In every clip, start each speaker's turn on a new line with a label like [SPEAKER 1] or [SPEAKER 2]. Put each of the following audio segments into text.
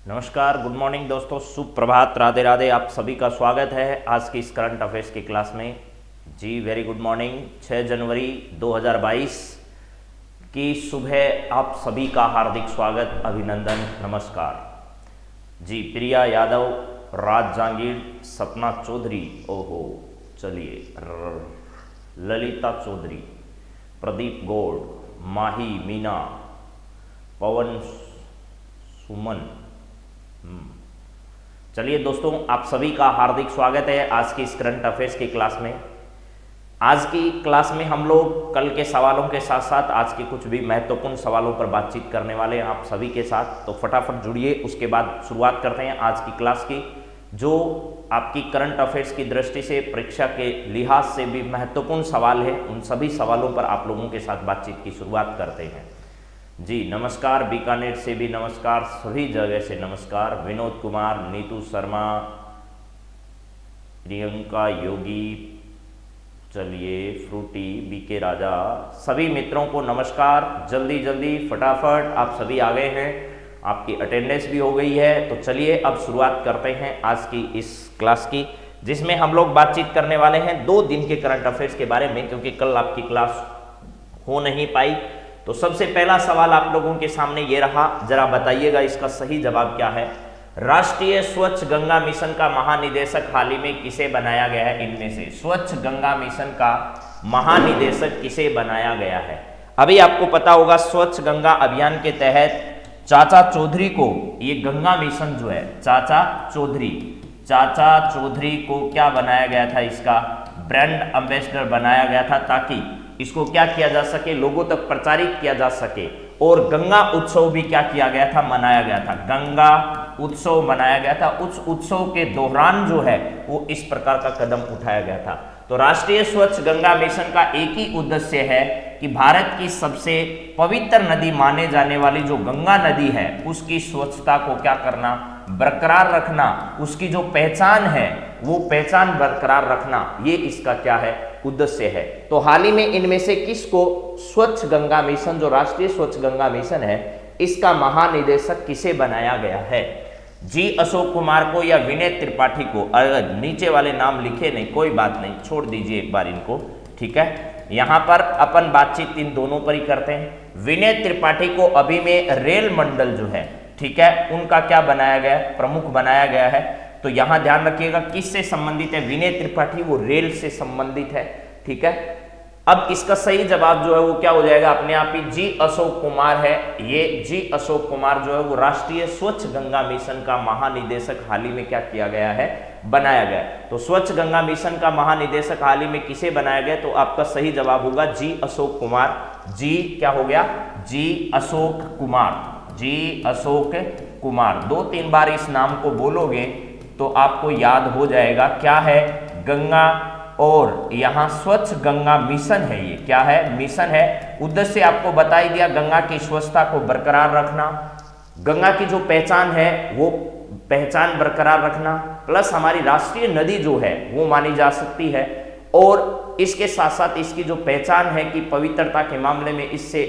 [SPEAKER 1] नमस्कार, good morning दोस्तों, सुप्रभात, राधे राधे। आप सभी का स्वागत है आज की इस करंट अफेयर्स की क्लास में। जी वेरी गुड मॉर्निंग। 6 जनवरी 2022 की सुबह आप सभी का हार्दिक स्वागत, अभिनंदन, नमस्कार। जी प्रिया यादव, राज जांगीर, सपना चौधरी, ओहो चलिए, ललिता चौधरी, प्रदीप गौड़, माही मीना, पवन सुमन। चलिए दोस्तों, आप सभी का हार्दिक स्वागत है आज की इस करंट अफेयर्स की क्लास में। आज की क्लास में हम लोग कल के सवालों के साथ साथ आज के कुछ भी महत्वपूर्ण सवालों पर बातचीत करने वाले हैं आप सभी के साथ। तो फटाफट जुड़िए, उसके बाद शुरुआत करते हैं आज की क्लास की। जो आपकी करंट अफेयर्स की दृष्टि से, परीक्षा के लिहाज से भी महत्वपूर्ण सवाल है, उन सभी सवालों पर आप लोगों के साथ बातचीत की शुरुआत करते हैं। जी नमस्कार, बीकानेर से भी नमस्कार, सभी जगह से नमस्कार। विनोद कुमार, नीतू शर्मा, प्रियंका योगी, चलिए फ्रूटी, बीके राजा, सभी मित्रों को नमस्कार। जल्दी जल्दी फटाफट आप सभी आ गए हैं, आपकी अटेंडेंस भी हो गई है। तो चलिए अब शुरुआत करते हैं आज की इस क्लास की, जिसमें हम लोग बातचीत करने वाले हैं 2 दिन के करंट अफेयर्स के बारे में, क्योंकि कल आपकी क्लास हो नहीं पाई। तो सबसे पहला सवाल आप लोगों के सामने ये रहा, जरा बताइएगा इसका सही जवाब क्या है। राष्ट्रीय स्वच्छ गंगा मिशन का महानिदेशक हाल ही में किसे बनाया गया है? इनमें से स्वच्छ गंगा मिशन का महानिदेशक किसे बनाया गया है? अभी आपको पता होगा, स्वच्छ गंगा अभियान के तहत चाचा चौधरी को, ये गंगा मिशन जो है, चाचा चौधरी को क्या बनाया गया था? इसका ब्रांड एम्बेसडर बनाया गया था, ताकि इसको क्या किया जा सके, लोगों तक प्रचारित किया जा सके। और गंगा उत्सव भी क्या किया गया था? मनाया गया था। गंगा उत्सव मनाया गया था। उस उत्सव के दौरान जो है वो इस प्रकार का कदम उठाया गया था। तो राष्ट्रीय स्वच्छ गंगा मिशन का एक ही उद्देश्य है कि भारत की सबसे पवित्र नदी माने जाने वाली जो गंगा नदी है, उसकी स्वच्छता को क्या करना, बरकरार रखना, उसकी जो पहचान है वो पहचान बरकरार रखना, ये इसका क्या है, उद्देश्य है। तो हाल ही में इनमें से किसको स्वच्छ गंगा मिशन, जो राष्ट्रीय स्वच्छ गंगा मिशन है, इसका महानिदेशक किसे बनाया गया है? जी अशोक कुमार को या विनय त्रिपाठी को? अगर नीचे वाले नाम लिखे नहीं, कोई बात नहीं, छोड़ दीजिए एक बार इनको, ठीक है। यहां पर अपन बातचीत इन दोनों पर ही करते हैं। विनय त्रिपाठी को अभी में रेल मंडल जो है, ठीक है, उनका क्या बनाया गया है? प्रमुख बनाया गया है। तो यहां ध्यान रखिएगा किससे संबंधित है? विनय त्रिपाठी, वो रेल से संबंधित है, ठीक है। अब इसका सही जवाब जो है वो क्या हो जाएगा? अपने आप ही जी अशोक कुमार है। ये जी अशोक कुमार जो है वो राष्ट्रीय स्वच्छ गंगा मिशन का महानिदेशक हाल ही में क्या किया गया है? बनाया गया। तो स्वच्छ गंगा मिशन का महानिदेशक हाल ही में किसे बनाया गया? तो आपका सही जवाब होगा जी अशोक कुमार। जी क्या हो गया? जी अशोक कुमार, जी अशोक कुमार। 2-3 बार इस नाम को बोलोगे तो आपको याद हो जाएगा क्या है, गंगा, और यहां स्वच्छ गंगा मिशन है। ये क्या है? मिशन है। उद्देश्य आपको बता ही दिया, गंगा की स्वच्छता को बरकरार रखना, गंगा की जो पहचान है वो पहचान बरकरार रखना, प्लस हमारी राष्ट्रीय नदी जो है वो मानी जा सकती है, और इसके साथ साथ इसकी जो पहचान है कि पवित्रता के मामले में इससे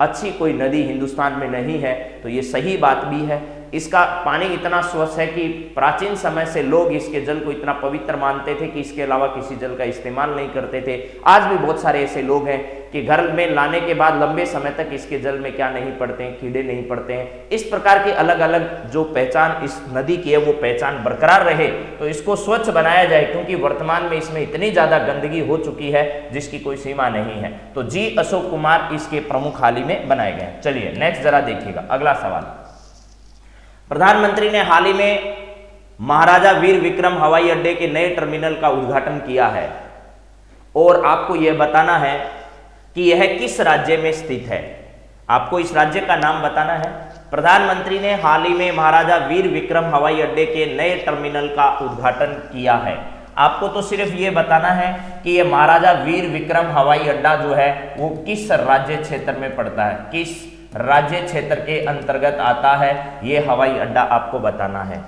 [SPEAKER 1] अच्छी कोई नदी हिंदुस्तान में नहीं है। तो ये सही बात भी है। इसका पानी इतना स्वच्छ है कि प्राचीन समय से लोग इसके जल को इतना पवित्र मानते थे कि इसके अलावा किसी जल का इस्तेमाल नहीं करते थे। आज भी बहुत सारे ऐसे लोग हैं कि घर में लाने के बाद लंबे समय तक इसके जल में क्या नहीं पड़ते हैं, कीड़े नहीं पड़ते हैं। इस प्रकार की अलग अलग जो पहचान इस नदी की है वो पहचान बरकरार रहे, तो इसको स्वच्छ बनाया जाए, क्योंकि वर्तमान में इसमें इतनी ज्यादा गंदगी हो चुकी है जिसकी कोई सीमा नहीं है। तो जी अशोक कुमार इसके प्रमुख हाल ही में बनाए गए। चलिए नेक्स्ट जरा देखिएगा अगला सवाल। प्रधानमंत्री ने हाल ही में महाराजा वीर विक्रम हवाई अड्डे के नए टर्मिनल का उद्घाटन किया है, और आपको यह बताना है कि यह किस राज्य में स्थित है। आपको इस राज्य का नाम बताना है। प्रधानमंत्री ने हाल ही में महाराजा वीर विक्रम हवाई अड्डे के नए टर्मिनल का उद्घाटन किया है। आपको तो सिर्फ ये बताना है कि यह महाराजा वीर विक्रम हवाई अड्डा जो है वो किस राज्य क्षेत्र में पड़ता है, किस राज्य क्षेत्र के अंतर्गत आता है, यह हवाई अड्डा आपको बताना है।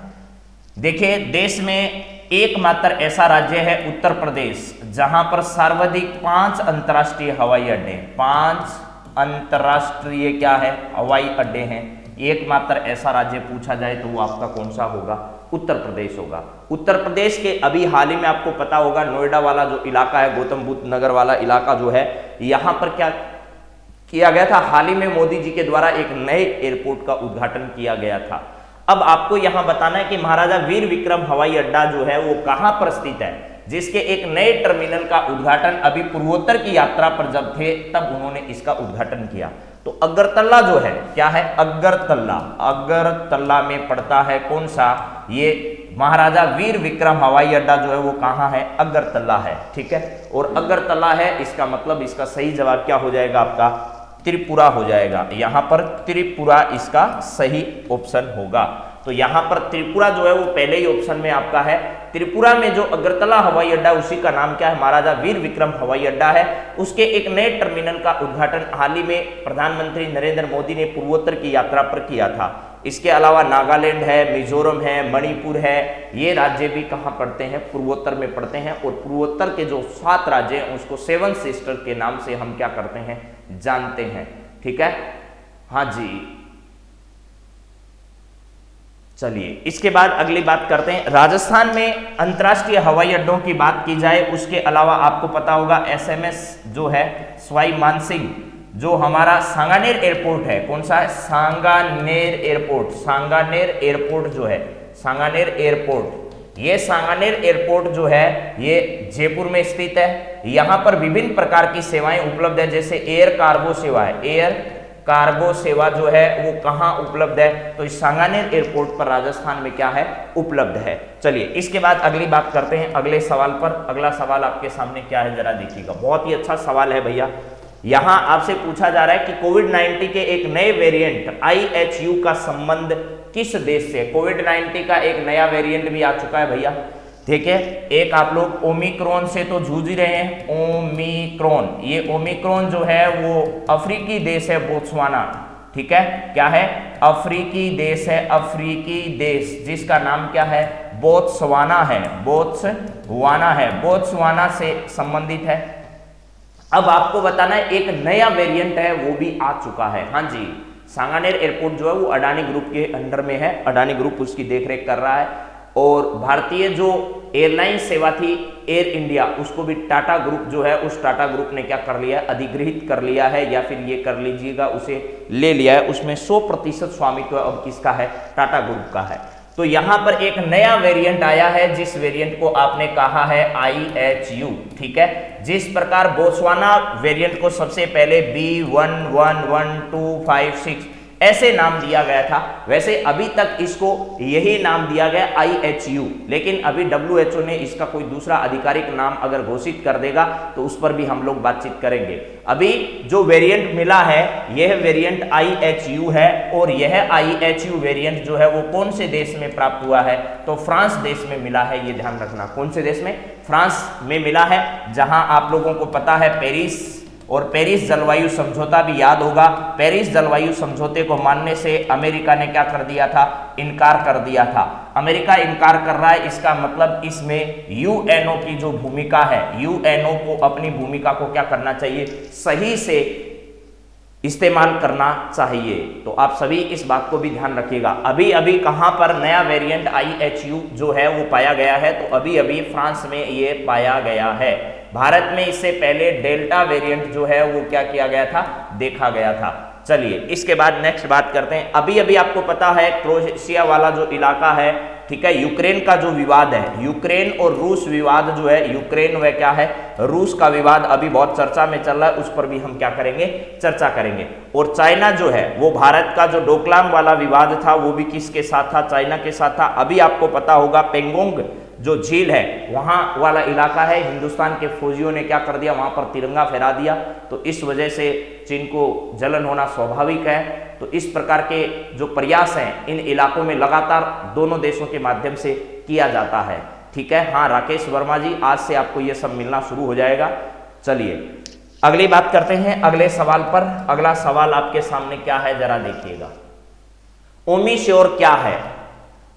[SPEAKER 1] देखिए, देश में एकमात्र ऐसा राज्य है उत्तर प्रदेश, जहां पर सर्वाधिक 5 अंतर्राष्ट्रीय हवाई अड्डे, 5 अंतर्राष्ट्रीय क्या है, हवाई अड्डे हैं। एकमात्र ऐसा राज्य पूछा जाए तो वो आपका कौन सा होगा? उत्तर प्रदेश होगा। उत्तर प्रदेश के अभी हाल ही में आपको पता होगा नोएडा वाला जो इलाका है, गौतम बुद्ध नगर वाला इलाका जो है, यहां पर क्या किया गया था? हाल ही में मोदी जी के द्वारा एक नए एयरपोर्ट का उद्घाटन किया गया था। अब आपको यहां बताना है कि महाराजा वीर विक्रम हवाई अड्डा जो है वो कहां पर स्थित है, जिसके एक नए टर्मिनल का उद्घाटन अभी पूर्वोत्तर की यात्रा पर जब थे तब उन्होंने इसका उद्घाटन किया। तो अगरतला जो है, क्या है? अगरतला। अगरतला में पड़ता है कौन सा? ये महाराजा वीर विक्रम हवाई अड्डा जो है वो कहां है? अगरतला है। ठीक है, और अगरतला है, इसका मतलब इसका सही जवाब क्या हो जाएगा आपका? त्रिपुरा हो जाएगा। यहां पर त्रिपुरा इसका सही ऑप्शन होगा। तो यहां पर त्रिपुरा जो है वो पहले ही ऑप्शन में आपका है। त्रिपुरा में जो अगरतला हवाई अड्डा, उसी का नाम क्या है? महाराजा वीर विक्रम हवाई अड्डा है। उसके एक नए टर्मिनल का उद्घाटन हाल ही में प्रधानमंत्री नरेंद्र मोदी ने पूर्वोत्तर की यात्रा पर किया था। इसके अलावा नागालैंड है, मिजोरम है, मणिपुर है, ये राज्य भी कहां पड़ते हैं? पूर्वोत्तर में पड़ते हैं। और पूर्वोत्तर के जो 7 राज्य हैं उसको 7 सिस्टर के नाम से हम क्या करते हैं? जानते हैं। ठीक है, हाँ जी। चलिए इसके बाद अगली बात करते हैं। राजस्थान में अंतर्राष्ट्रीय हवाई अड्डों की बात की जाए, उसके अलावा आपको पता होगा SMS जो है सवाई मानसिंह, जो हमारा सांगानेर एयरपोर्ट है, कौन सा है? सांगानेर एयरपोर्ट। सांगानेर एयरपोर्ट जो है, सांगानेर एयरपोर्ट, ये सांगानेर एयरपोर्ट जो है ये जयपुर में स्थित है। यहां पर विभिन्न प्रकार की सेवाएं उपलब्ध है, जैसे एयर कार्गो सेवा है। एयर कार्गो सेवा जो है वो कहां उपलब्ध है? तो इस सांगानेर एयरपोर्ट पर राजस्थान में क्या है? उपलब्ध है। चलिए इसके बाद अगली बात करते हैं अगले सवाल पर। अगला सवाल आपके सामने क्या है जरा देखिएगा, बहुत ही अच्छा सवाल है भैया। यहां आपसे पूछा जा रहा है कि कोविड-19 के एक नए वेरिएंट IHU का संबंध किस देश से? कोविड-19 का एक नया वेरिएंट भी आ चुका है भैया। ठीक है, एक आप लोग ओमिक्रॉन से तो जूझ ही रहे हैं। ओमिक्रॉन, ये ओमिक्रॉन जो है वो अफ्रीकी देश है, बोत्सवाना। ठीक है, क्या है? अफ्रीकी देश है, अफ्रीकी देश, जिसका नाम क्या है? बोत्सवाना है। बोत्सवाना है, बोत्सवाना से संबंधित है। अब आपको बताना है एक नया वेरिएंट है वो भी आ चुका है। हाँ जी, सांगानेर एयरपोर्ट जो है वो अडानी ग्रुप के अंडर में है, अडानी ग्रुप उसकी देखरेख कर रहा है। और भारतीय जो एयरलाइन सेवा थी एयर इंडिया, उसको भी टाटा ग्रुप जो है, उस टाटा ग्रुप ने क्या कर लिया है? अधिग्रहित कर लिया है, या फिर ये कर लीजिएगा उसे ले लिया है। उसमें 100% स्वामित्व अब किसका है? टाटा ग्रुप का है। तो यहां पर एक नया वेरिएंट आया है, जिस वेरिएंट को आपने कहा है IHU। ठीक है, जिस प्रकार बोत्सवाना वेरिएंट को सबसे पहले B111256 ऐसे नाम दिया गया था, वैसे अभी तक इसको यही नाम दिया गया IHU। लेकिन अभी WHO ने इसका कोई दूसरा आधिकारिक नाम अगर घोषित कर देगा तो उस पर भी हम लोग बातचीत करेंगे। अभी जो वेरिएंट मिला है यह वेरिएंट IHU है, और यह IHU वेरिएंट जो है वो कौन से देश में प्राप्त हुआ है? तो फ्रांस देश में मिला है, ये ध्यान रखना। कौन से देश में? फ्रांस में मिला है, जहां आप लोगों को पता है पेरिस और पेरिस जलवायु समझौता भी याद होगा। पेरिस जलवायु समझौते को मानने से अमेरिका ने क्या कर दिया था? इनकार कर दिया था। अमेरिका इनकार कर रहा है, इसका मतलब इसमें UNO की जो भूमिका है, UNO को अपनी भूमिका को क्या करना चाहिए? सही से इस्तेमाल करना चाहिए। तो आप सभी इस बात को भी ध्यान रखिएगा। अभी अभी कहां पर नया वेरिएंट IHU जो है वो पाया गया है? तो अभी अभी फ्रांस में ये पाया गया है। भारत में इससे पहले डेल्टा वेरिएंट जो है वो क्या किया गया था? देखा गया था। चलिए इसके बाद नेक्स्ट बात करते हैं। अभी अभी आपको पता है क्रोएशिया वाला जो इलाका है, ठीक है, यूक्रेन का जो विवाद है, यूक्रेन और रूस विवाद जो है, यूक्रेन व क्या है? रूस का विवाद अभी बहुत चर्चा में चल रहा है, उस पर भी हम क्या करेंगे? चर्चा करेंगे। और चाइना जो है वो भारत का जो डोकलाम वाला विवाद था वो भी किसके साथ था? चाइना के साथ था। अभी आपको पता होगा पेंगोंग जो झील है वहां वाला इलाका है, हिंदुस्तान के फौजियों ने क्या कर दिया? वहां पर तिरंगा फहरा दिया। तो इस वजह से चीन को जलन होना स्वाभाविक है। तो इस प्रकार के जो प्रयास हैं इन इलाकों में लगातार दोनों देशों के माध्यम से किया जाता है। ठीक है, हाँ राकेश वर्मा जी, आज से आपको ये सब मिलना शुरू हो जाएगा। चलिए अगली बात करते हैं अगले सवाल पर। अगला सवाल आपके सामने क्या है जरा देखिएगा। ओमिश्योर क्या है?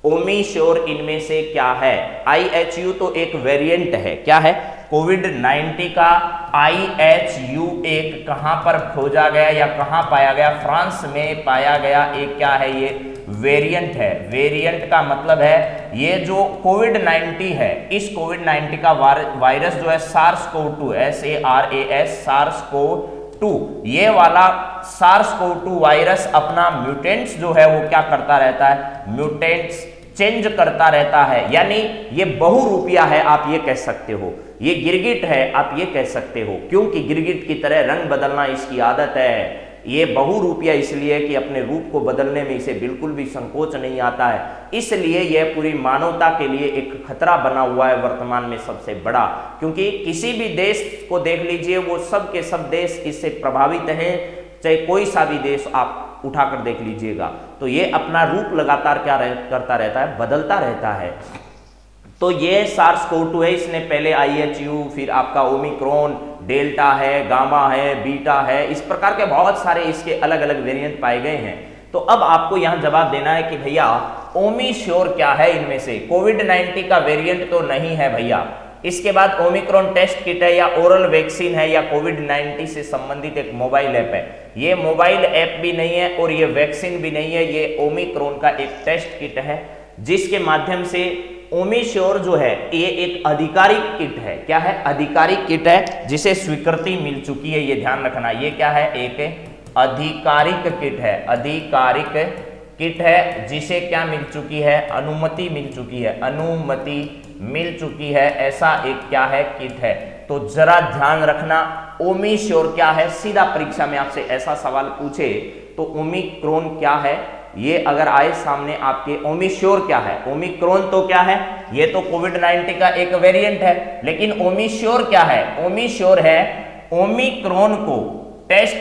[SPEAKER 1] ओमिश्योर इनमें से क्या है? IHU तो एक वेरिएंट है, क्या है? कोविड 19 का IHU1 कहां पर खोजा गया या कहां पाया गया? फ्रांस में पाया गया। एक क्या है? ये वेरिएंट है। वेरिएंट का मतलब है ये जो कोविड 19 है, इस कोविड 19 का वायरस जो है SARS-CoV-2, SARS-CoV-2, ये वाला SARS-CoV-2 वायरस अपना म्यूटेंट्स जो है वो क्या करता रहता है? म्यूटेंट्स चेंज करता रहता है। यानी ये बहुरूपिया है, आप ये कह सकते हो। ये गिरगिट है, आप ये कह सकते हो, क्योंकि गिरगिट की तरह रंग बदलना इसकी आदत है। ये बहुरूपिया इसलिए कि अपने रूप को बदलने में इसे बिल्कुल भी संकोच नहीं आता है, इसलिए यह पूरी मानवता के लिए एक खतरा बना हुआ है वर्तमान में सबसे बड़ा। क्योंकि किसी भी देश को देख लीजिए, वो सब के सब देश इससे प्रभावित हैं, चाहे कोई सा भी देश आप उठाकर देख लीजिएगा, तो ये अपना रूप लगातार क्या करता रहता है? बदलता रहता है। तो ये SARS-CoV-2 है, इसने पहले IHU, फिर आपका ओमिक्रॉन, डेल्टा है, गामा है, बीटा है, इस प्रकार के बहुत सारे इसके अलग अलग वेरिएंट पाए गए हैं। तो अब आपको यहां जवाब देना है कि भैया ओमिश्योर क्या है इनमें से? कोविड 19 का वेरिएंट तो नहीं है भैया। इसके बाद ओमिक्रॉन टेस्ट किट है या ओरल वैक्सीन है या कोविड 19 से संबंधित एक मोबाइल ऐप है। ये मोबाइल ऐप भी नहीं है और ये वैक्सीन भी नहीं है, ये ओमिक्रॉन का एक टेस्ट किट है, जिसके माध्यम से ओमिश्योर जो है ये एक आधिकारिक किट है। क्या है? आधिकारिक किट है, जिसे स्वीकृति मिल चुकी है, ये ध्यान रखना। ये क्या है? एक आधिकारिक किट है। आधिकारिक किट है जिसे क्या मिल चुकी है? अनुमति मिल चुकी है। अनुमति मिल चुकी है, ऐसा एक क्या है? किट है। तो जरा ध्यान रखना, ओमिश्योर क्या है? सीधा परीक्षा में आपसे ऐसा सवाल पूछे तो ओमिक्रॉन क्या है, ये अगर आए सामने आपके, ओमिश्योर क्या है? ओमिक्रॉन तो क्या है? ये तो कोविड 19 का एक वेरिएंट है, लेकिन ओमिश्योर क्या है? ओमिश्योर है ओमिक्रॉन को टेस्ट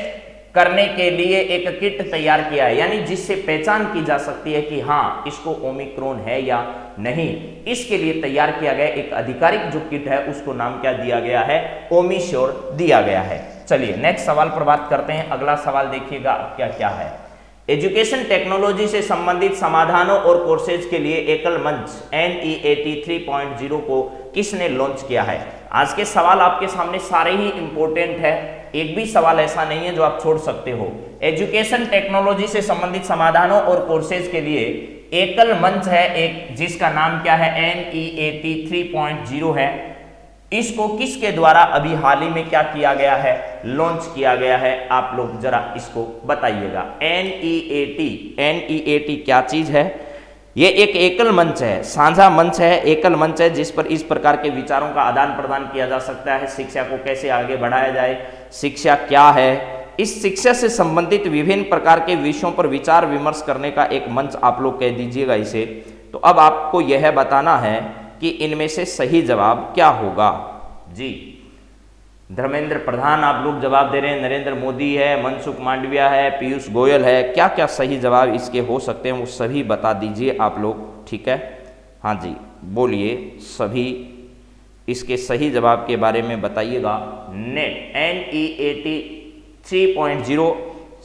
[SPEAKER 1] करने के लिए एक किट तैयार किया है, यानी जिससे पहचान की जा सकती है कि हाँ इसको ओमिक्रॉन है या नहीं। इसके लिए तैयार किया गया एक आधिकारिक जो किट है, उसको नाम क्या दिया गया है? ओमिश्योर दिया गया है। चलिए नेक्स्ट सवाल पर बात करते हैं। अगला सवाल देखिएगा क्या क्या है। एजुकेशन टेक्नोलॉजी से संबंधित समाधानों और कोर्सेज के लिए एकल मंच NEAT 3.0 को किसने लॉन्च किया है? आज के सवाल आपके सामने सारे ही इंपॉर्टेंट है, एक भी सवाल ऐसा नहीं है जो आप छोड़ सकते हो। एजुकेशन टेक्नोलॉजी से संबंधित समाधानों और कोर्सेज के लिए एकल मंच है एक, जिसका नाम क्या है? NEAT 3.0 है। इसको किसके द्वारा अभी हाल ही में क्या किया गया है? लॉन्च किया गया है। आप लोग जरा इसको बताइएगा। NEAT क्या चीज है? ये एक एकल मंच है, साझा मंच है, एकल मंच है, जिस पर इस प्रकार के विचारों का आदान प्रदान किया जा सकता है। शिक्षा को कैसे आगे बढ़ाया जाए, शिक्षा क्या है, इस शिक्षा से संबंधित विभिन्न प्रकार के विषयों पर विचार विमर्श करने का एक मंच आप लोग कह दीजिएगा इसे। तो अब आपको यह बताना है कि इनमें से सही जवाब क्या होगा। जी धर्मेंद्र प्रधान आप लोग जवाब दे रहे हैं, नरेंद्र मोदी है, मनसुख मांडविया है, पीयूष गोयल है। क्या क्या सही जवाब इसके हो सकते हैं वो सभी बता दीजिए आप लोग, ठीक है? हाँ जी बोलिए, सभी इसके सही जवाब के बारे में बताइएगा। NEAT 3.0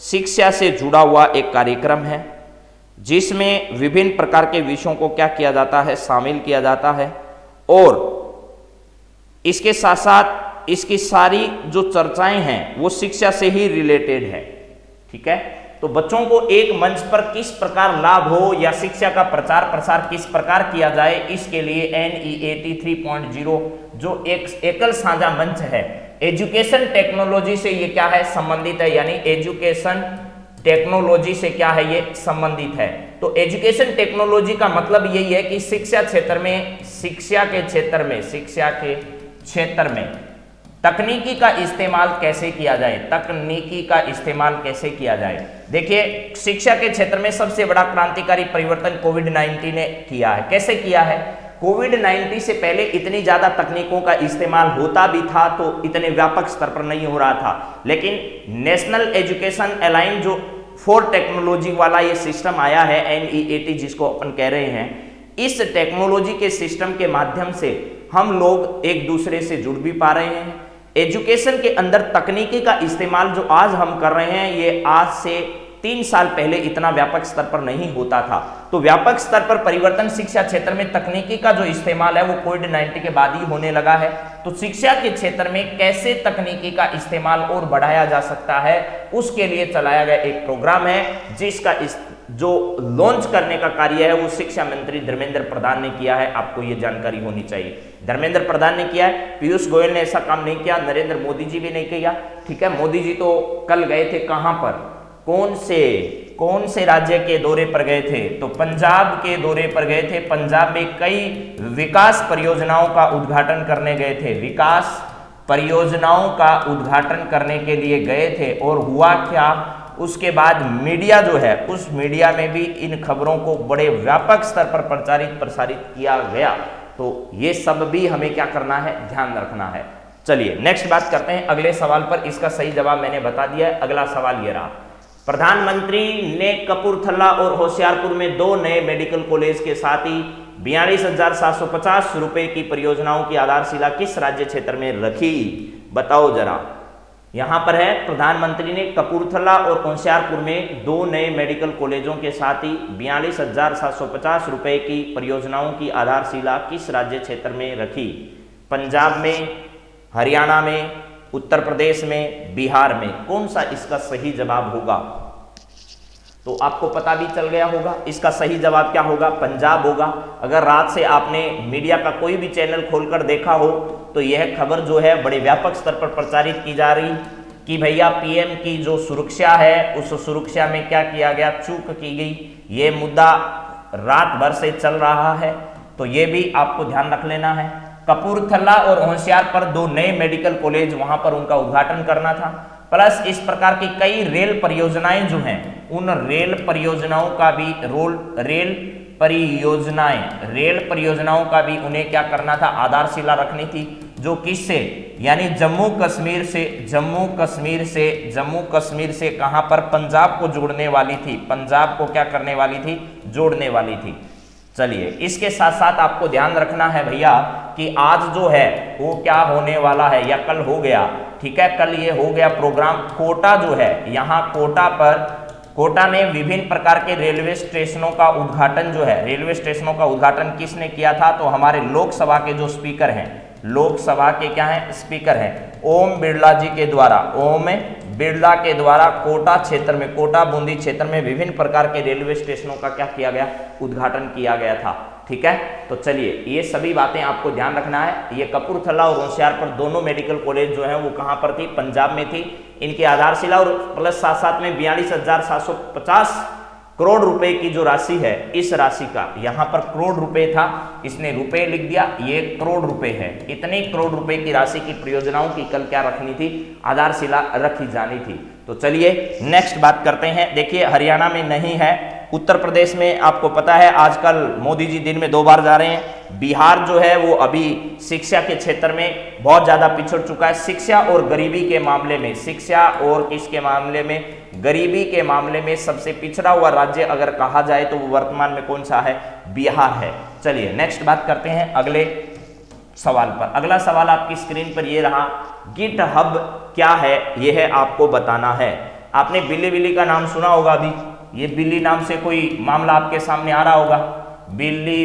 [SPEAKER 1] शिक्षा से जुड़ा हुआ एक कार्यक्रम है, जिसमें विभिन्न प्रकार के विषयों को क्या किया जाता है? शामिल किया जाता है, और इसके साथ साथ इसकी सारी जो चर्चाएं हैं वो शिक्षा से ही रिलेटेड है, ठीक है? तो बच्चों को एक मंच पर किस प्रकार लाभ हो या शिक्षा का प्रचार प्रसार किस प्रकार किया जाए, इसके लिए NEAT 3.0 जो एक एकल साझा मंच है, एजुकेशन टेक्नोलॉजी से ये क्या है? संबंधित है, यानी एजुकेशन टेक्नोलॉजी से क्या है? ये संबंधित है। तो एजुकेशन टेक्नोलॉजी का मतलब यही है कि शिक्षा क्षेत्र में तकनीकी का इस्तेमाल कैसे किया जाए, तकनीकी का इस्तेमाल कैसे किया जाए। देखिए शिक्षा के क्षेत्र में सबसे बड़ा क्रांतिकारी परिवर्तन कोविड 19 ने किया है। कैसे किया है? कोविड 19 से पहले इतनी ज्यादा तकनीकों का इस्तेमाल होता भी था तो इतने व्यापक स्तर पर नहीं हो रहा था, लेकिन नेशनल एजुकेशन अलाइन जो 4 टेक्नोलॉजी वाला ये सिस्टम आया है NEAT जिसको अपन कह रहे हैं, इस टेक्नोलॉजी के सिस्टम के माध्यम से हम लोग एक दूसरे से जुड़ भी पा रहे हैं। एजुकेशन के अंदर तकनीकी का इस्तेमाल जो आज हम कर रहे हैं, ये आज से 3 साल पहले इतना व्यापक स्तर पर नहीं होता था। तो व्यापक स्तर पर परिवर्तन शिक्षा क्षेत्र में तकनीकी का जो इस्तेमाल है वो कोविड-19 के बाद ही होने लगा है। तो शिक्षा के क्षेत्र में कैसे तकनीकी का इस्तेमाल और बढ़ाया जा सकता है, उसके लिए चलाया गया एक प्रोग्राम है, जिसका जो लॉन्च करने का कार्य है वो शिक्षा मंत्री धर्मेंद्र प्रधान ने किया है। आपको ये जानकारी होनी चाहिए, धर्मेंद्र प्रधान ने किया है, पीयूष गोयल ने ऐसा काम नहीं किया, नरेंद्र मोदी जी भी नहीं किया। ठीक है, मोदी जी तो कल गए थे कहां पर, कौन से राज्य के दौरे पर गए थे, तो पंजाब के दौरे पर गए थे। पंजाब में कई विकास परियोजनाओं का उद्घाटन करने गए थे, विकास परियोजनाओं का उद्घाटन करने के लिए गए थे। और हुआ क्या, उसके बाद मीडिया जो है, उस मीडिया में भी इन खबरों को बड़े व्यापक स्तर पर प्रसारित किया गया। तो ये सब भी हमें क्या करना है, ध्यान रखना है। चलिए नेक्स्ट बात करते हैं अगले सवाल पर। इसका सही जवाब मैंने बता दिया है। अगला सवाल ये रहा, प्रधानमंत्री ने कपूरथला और होशियारपुर में 2 नए मेडिकल कॉलेज के साथ ही 42,750 रुपए की परियोजनाओं की आधारशिला किस राज्य क्षेत्र में रखी, बताओ जरा। यहां पर है, प्रधानमंत्री ने कपूरथला और होशियारपुर में 2 नए मेडिकल कॉलेजों के साथ ही 42,750 रुपए की परियोजनाओं की आधारशिला किस राज्य क्षेत्र में रखी। पंजाब में, हरियाणा में, उत्तर प्रदेश में, बिहार में, कौन सा इसका सही जवाब होगा। तो आपको पता भी चल गया होगा, इसका सही जवाब क्या होगा, पंजाब होगा। अगर रात से आपने मीडिया का कोई भी चैनल खोलकर देखा हो तो यह खबर जो है बड़े व्यापक स्तर पर प्रचारित की जा रही कि भैया पीएम की जो सुरक्षा है उस सुरक्षा में क्या किया गया, चूक की गई। ये मुद्दा रात भर से चल रहा है, तो ये भी आपको ध्यान रख लेना है। कपूरथला और होशियारपुर पर 2 नए मेडिकल कॉलेज, वहां पर उनका उद्घाटन करना था। प्लस इस प्रकार की कई रेल परियोजनाएं जो हैं, उन रेल परियोजनाओं का भी रेल परियोजनाओं का भी उन्हें क्या करना था, आधारशिला रखनी थी। जो किससे, यानी जम्मू कश्मीर से कहां पर, पंजाब को जोड़ने वाली थी, पंजाब को क्या करने वाली थी, जोड़ने वाली थी। चलिए इसके साथ साथ आपको ध्यान रखना है भैया कि आज जो है वो क्या होने वाला है, या कल हो गया, ठीक है, कल ये हो गया प्रोग्राम। कोटा जो है, यहाँ कोटा में विभिन्न प्रकार के रेलवे स्टेशनों का उद्घाटन जो है, रेलवे स्टेशनों का उद्घाटन किसने किया था, तो हमारे लोकसभा के जो स्पीकर हैं, लोकसभा के क्या हैं, स्पीकर हैं, ओम बिरला जी के द्वारा, ओम बिरला के द्वारा कोटा क्षेत्र में, कोटा बूंदी क्षेत्र में विभिन्न प्रकार के रेलवे स्टेशनों का क्या किया गया, उद्घाटन किया गया था। ठीक है, तो चलिए ये सभी बातें आपको ध्यान रखना है। ये कपूरथला और होशियारपुर दोनों मेडिकल कॉलेज जो है वो कहां पर थी, पंजाब में थी। इनकी आधारशिला और प्लस साथ में 42,750 करोड़ रुपए की जो राशि है, इस राशि का, यहां पर करोड़ रुपए था, इसने रुपए लिख दिया, ये करोड़ रुपए है। इतने करोड़ रुपए की राशि की परियोजनाओं की कल क्या रखनी थी, आधारशिला रखी जानी थी। तो चलिए नेक्स्ट बात करते हैं। देखिए हरियाणा में नहीं है, उत्तर प्रदेश में आपको पता है आजकल मोदी जी दिन में 2 बार जा रहे हैं। बिहार जो है वो अभी शिक्षा के क्षेत्र में बहुत ज्यादा पिछड़ चुका है, शिक्षा और गरीबी के मामले में, शिक्षा और किसके मामले में, गरीबी के मामले में सबसे पिछड़ा हुआ राज्य अगर कहा जाए तो वो वर्तमान में कौन सा है, बिहार है। चलिए नेक्स्ट बात करते हैं अगले सवाल पर। अगला सवाल आपकी स्क्रीन पर ये रहा, गिटहब क्या है, ये है आपको बताना है। आपने बिली का नाम सुना होगा, अभी ये बिल्ली नाम से कोई मामला आपके सामने आ रहा होगा। विली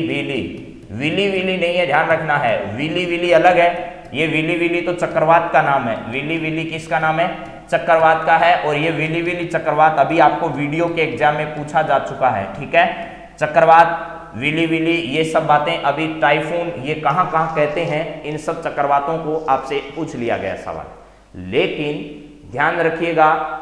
[SPEAKER 1] नहीं है, ध्यान रखना है, विली अलग है। ये विली तो चक्रवात का नाम है, विली किसका नाम है, चक्रवात का है। और ये विली चक्रवात अभी आपको वीडियो के एग्जाम में पूछा जा चुका है। ठीक है, चक्रवात, विली ये सब बातें, अभी टाइफून, ये कहां कहते हैं, इन सब चक्रवातों को आपसे पूछ लिया गया सवाल। लेकिन ध्यान रखिएगा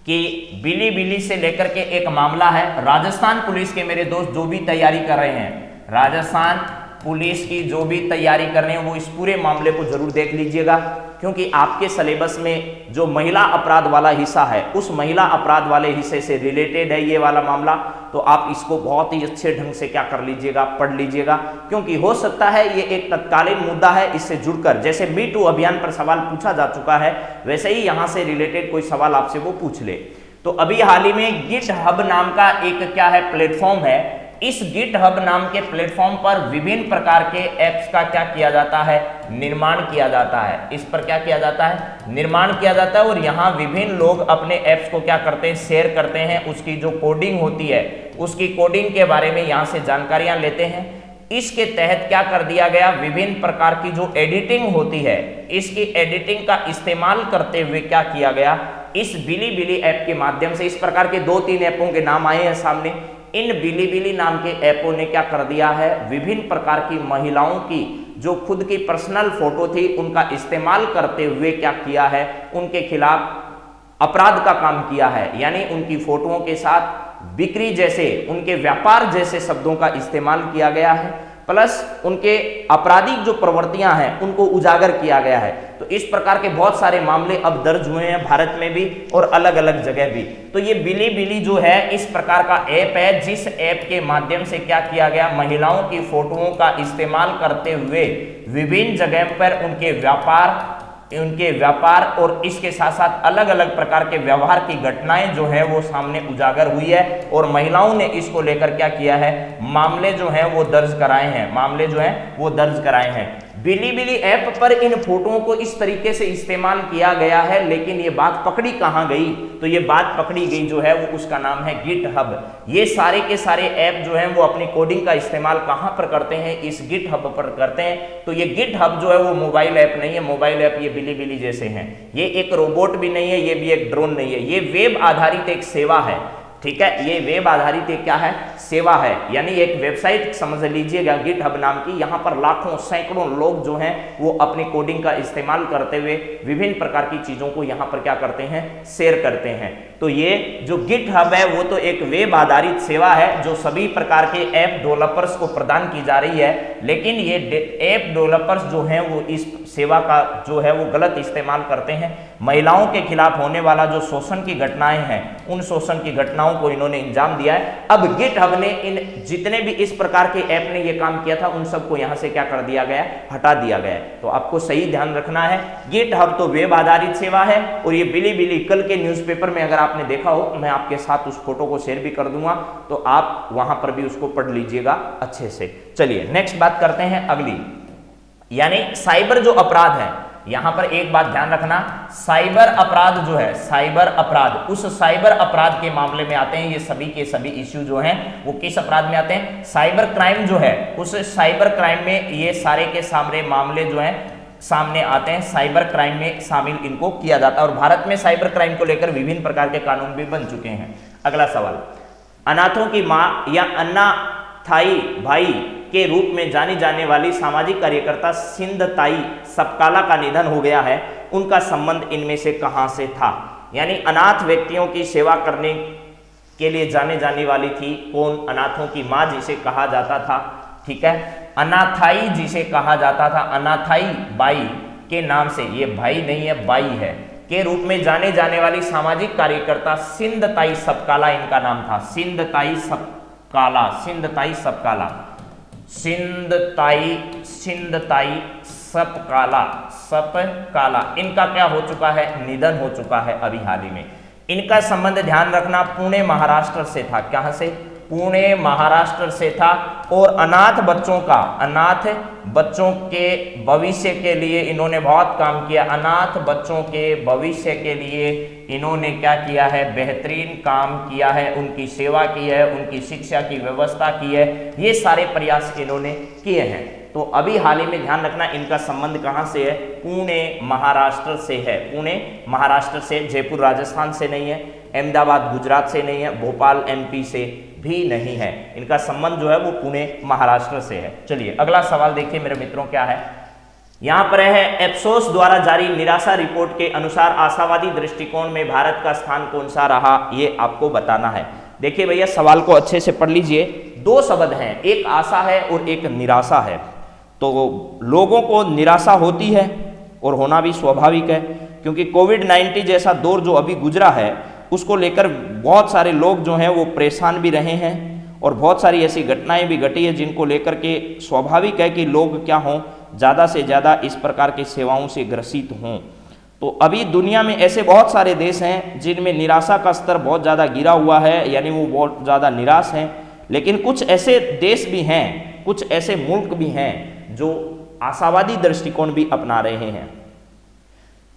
[SPEAKER 1] कि बिली से लेकर के एक मामला है, राजस्थान पुलिस के मेरे दोस्त जो भी तैयारी कर रहे हैं, राजस्थान पुलिस की जो भी तैयारी कर रहे हैं वो इस पूरे मामले को जरूर देख लीजिएगा, क्योंकि आपके सिलेबस में जो महिला अपराध वाला हिस्सा है, उस महिला अपराध वाले हिस्से से रिलेटेड है ये वाला मामला। तो आप इसको बहुत ही अच्छे ढंग से क्या कर लीजिएगा, पढ़ लीजिएगा, क्योंकि हो सकता है ये एक तत्कालीन मुद्दा है, इससे जुड़कर जैसे मी टू अभियान पर सवाल पूछा जा चुका है, वैसे ही यहां से रिलेटेड कोई सवाल आपसे वो पूछ ले। तो अभी हाल ही में गिटहब नाम का एक क्या है, प्लेटफॉर्म है, इस गिटहब नाम के प्लेटफॉर्म पर विभिन्न प्रकार के ऐप्स का क्या किया जाता है, निर्माण किया जाता है। इस पर क्या किया जाता है, निर्माण किया जाता है और यहाँ विभिन्न लोग अपने ऐप्स को क्या करते हैं, शेयर करते हैं। उसकी जो कोडिंग होती है उसकी कोडिंग के बारे में यहाँ से जानकारियां लेते हैं। इसके तहत क्या कर दिया गया, विभिन्न प्रकार की जो एडिटिंग होती है इसकी एडिटिंग का इस्तेमाल करते हुए क्या किया गया, इस बिलीबिली ऐप के माध्यम से, इस प्रकार के 2-3 ऐपों के नाम आए हैं सामने। इन बिलीबिली नाम के ऐपों ने क्या कर दिया है, विभिन्न प्रकार की महिलाओं की जो खुद की पर्सनल फोटो थी उनका इस्तेमाल करते हुए क्या किया है, उनके खिलाफ अपराध का काम किया है। यानी उनकी फोटोओं के साथ बिक्री जैसे, उनके व्यापार जैसे शब्दों का इस्तेमाल किया गया है, प्लस उनके आपराधिक जो प्रवृत्तियां हैं उनको उजागर किया गया है। तो इस प्रकार के बहुत सारे मामले अब दर्ज हुए हैं भारत में भी और अलग अलग जगह भी। तो ये बिलीबिली जो है इस प्रकार का ऐप है जिस ऐप के माध्यम से क्या किया गया, महिलाओं की फोटोओं का इस्तेमाल करते हुए विभिन्न जगह पर उनके व्यापार और इसके साथ साथ अलग अलग प्रकार के व्यवहार की घटनाएं जो है वो सामने उजागर हुई है और महिलाओं ने इसको लेकर क्या किया है, मामले जो हैं वो दर्ज कराए हैं। बिलीबिली ऐप पर इन फोटोओं को इस तरीके से इस्तेमाल किया गया है, लेकिन ये बात पकड़ी कहां गई, तो ये बात पकड़ी गई जो है वो उसका नाम है गिटहब। ये सारे के सारे ऐप जो हैं वो अपनी कोडिंग का इस्तेमाल कहां पर करते हैं, इस गिटहब पर करते हैं। तो ये गिटहब जो है वो मोबाइल ऐप नहीं है, मोबाइल ऐप ये बिलीबिली जैसे हैं, ये एक रोबोट भी नहीं है, ये भी एक ड्रोन नहीं है, ये वेब आधारित एक सेवा है। ठीक है, ये वेब आधारित एक क्या है, सेवा है, यानी एक वेबसाइट समझ लीजिएगा गिटहब नाम की। यहाँ पर लाखों सैकड़ों लोग जो हैं वो अपनी कोडिंग का इस्तेमाल करते हुए विभिन्न प्रकार की चीजों को यहाँ पर क्या करते हैं, शेयर करते हैं। तो ये जो गिटहब है वो तो एक वेब आधारित सेवा है जो सभी प्रकार के ऐप डेवलपर्स को प्रदान की जा रही है, लेकिन ये ऐप डेवलपर्स जो हैं वो इस सेवा का जो है वो गलत इस्तेमाल करते हैं। महिलाओं के खिलाफ होने वाला जो शोषण की घटनाएं हैं उन शोषण की घटनाओं को इन्होंने अंजाम दिया है। अब गिटहब ने इन जितने भी इस प्रकार के ऐप ने ये काम किया था उन सबको यहाँ से क्या कर दिया गया, हटा दिया गया। तो आपको सही ध्यान रखना है, गिटहब तो वेब आधारित सेवा है और ये बिलीबिली कल के न्यूज़पेपर में अगर आपने देखा हो, मैं आपके साथ उस फोटो को शेयर भी कर दूंगा तो आप वहां पर भी उसको पढ़ लीजिएगा अच्छे से। चलिए नेक्स्ट बात करते हैं अगली, यानी साइबर जो अपराध है। यहां पर एक बात ध्यान रखना, साइबर अपराध जो है, साइबर अपराध, उस साइबर अपराध के मामले में आते हैं ये सभी के सभी इश्यू जो हैं वो किस अपराध में आते हैं, साइबर क्राइम जो है उस साइबर क्राइम में ये सारे के सामने मामले जो हैं सामने आते हैं, साइबर क्राइम में शामिल इनको किया जाता है। और भारत में साइबर क्राइम को लेकर विभिन्न प्रकार के कानून भी बन चुके हैं। अगला सवाल, अनाथों की माँ या अन्नाथाई भाई के रूप में जानी जाने वाली सामाजिक कार्यकर्ता सिंधताई सपकाला का निधन हो गया है, उनका संबंध इनमें से कहां से था। यानी अनाथ व्यक्तियों की सेवा करने के लिए जाने जाने वाली थी कौन, अनाथों की माँ जिसे कहा जाता था, ठीक है, अनाथाई जिसे कहा जाता था, अनाथाई बाई के नाम से, ये भाई नहीं है बाई है, के रूप में जाने जाने वाली सामाजिक कार्यकर्ता सिंधताई सपकाला इनका नाम था। सिंधताई सपकाला, सिंधताई सपकाला, सिंधताई सपकाला इनका क्या हो चुका है, निधन हो चुका है अभी हाल ही में। इनका संबंध ध्यान रखना पुणे महाराष्ट्र से था। कहां से, पुणे महाराष्ट्र से था। और अनाथ बच्चों के भविष्य के लिए इन्होंने बहुत काम किया। अनाथ बच्चों के भविष्य के लिए इन्होंने क्या किया है, बेहतरीन काम किया है, उनकी सेवा की है, उनकी शिक्षा की व्यवस्था की है, ये सारे प्रयास इन्होंने किए हैं। तो अभी हाल ही में ध्यान रखना इनका संबंध कहां से है, पुणे महाराष्ट्र से है। पुणे महाराष्ट्र से, जयपुर राजस्थान से नहीं है, अहमदाबाद गुजरात से नहीं है, भोपाल एमपी से भी नहीं है। इनका संबंध जो है वो पुणे महाराष्ट्र से है। चलिए अगला सवाल देखिए मेरे मित्रों क्या है, यहां पर है एप्सोस द्वारा जारी निराशा रिपोर्ट के अनुसार आशावादी दृष्टिकोण में भारत का स्थान कौन सा रहा, ये आपको बताना है। देखिए भैया सवाल को अच्छे से पढ़ लीजिए, दो शब्द हैं, एक आशा है और एक निराशा है। तो लोगों को निराशा होती है और होना भी स्वाभाविक है, क्योंकि कोविड-19 जैसा दौर जो अभी गुजरा है उसको लेकर बहुत सारे लोग जो हैं वो परेशान भी रहे हैं और बहुत सारी ऐसी घटनाएं भी घटी है जिनको लेकर के स्वाभाविक है कि लोग क्या हों, ज़्यादा से ज़्यादा इस प्रकार की सेवाओं से ग्रसित हों। तो अभी दुनिया में ऐसे बहुत सारे देश हैं जिनमें निराशा का स्तर बहुत ज़्यादा गिरा हुआ है, यानी वो बहुत ज़्यादा निराश हैं। लेकिन कुछ ऐसे देश भी हैं, कुछ ऐसे मुल्क भी हैं जो आशावादी दृष्टिकोण भी अपना रहे हैं।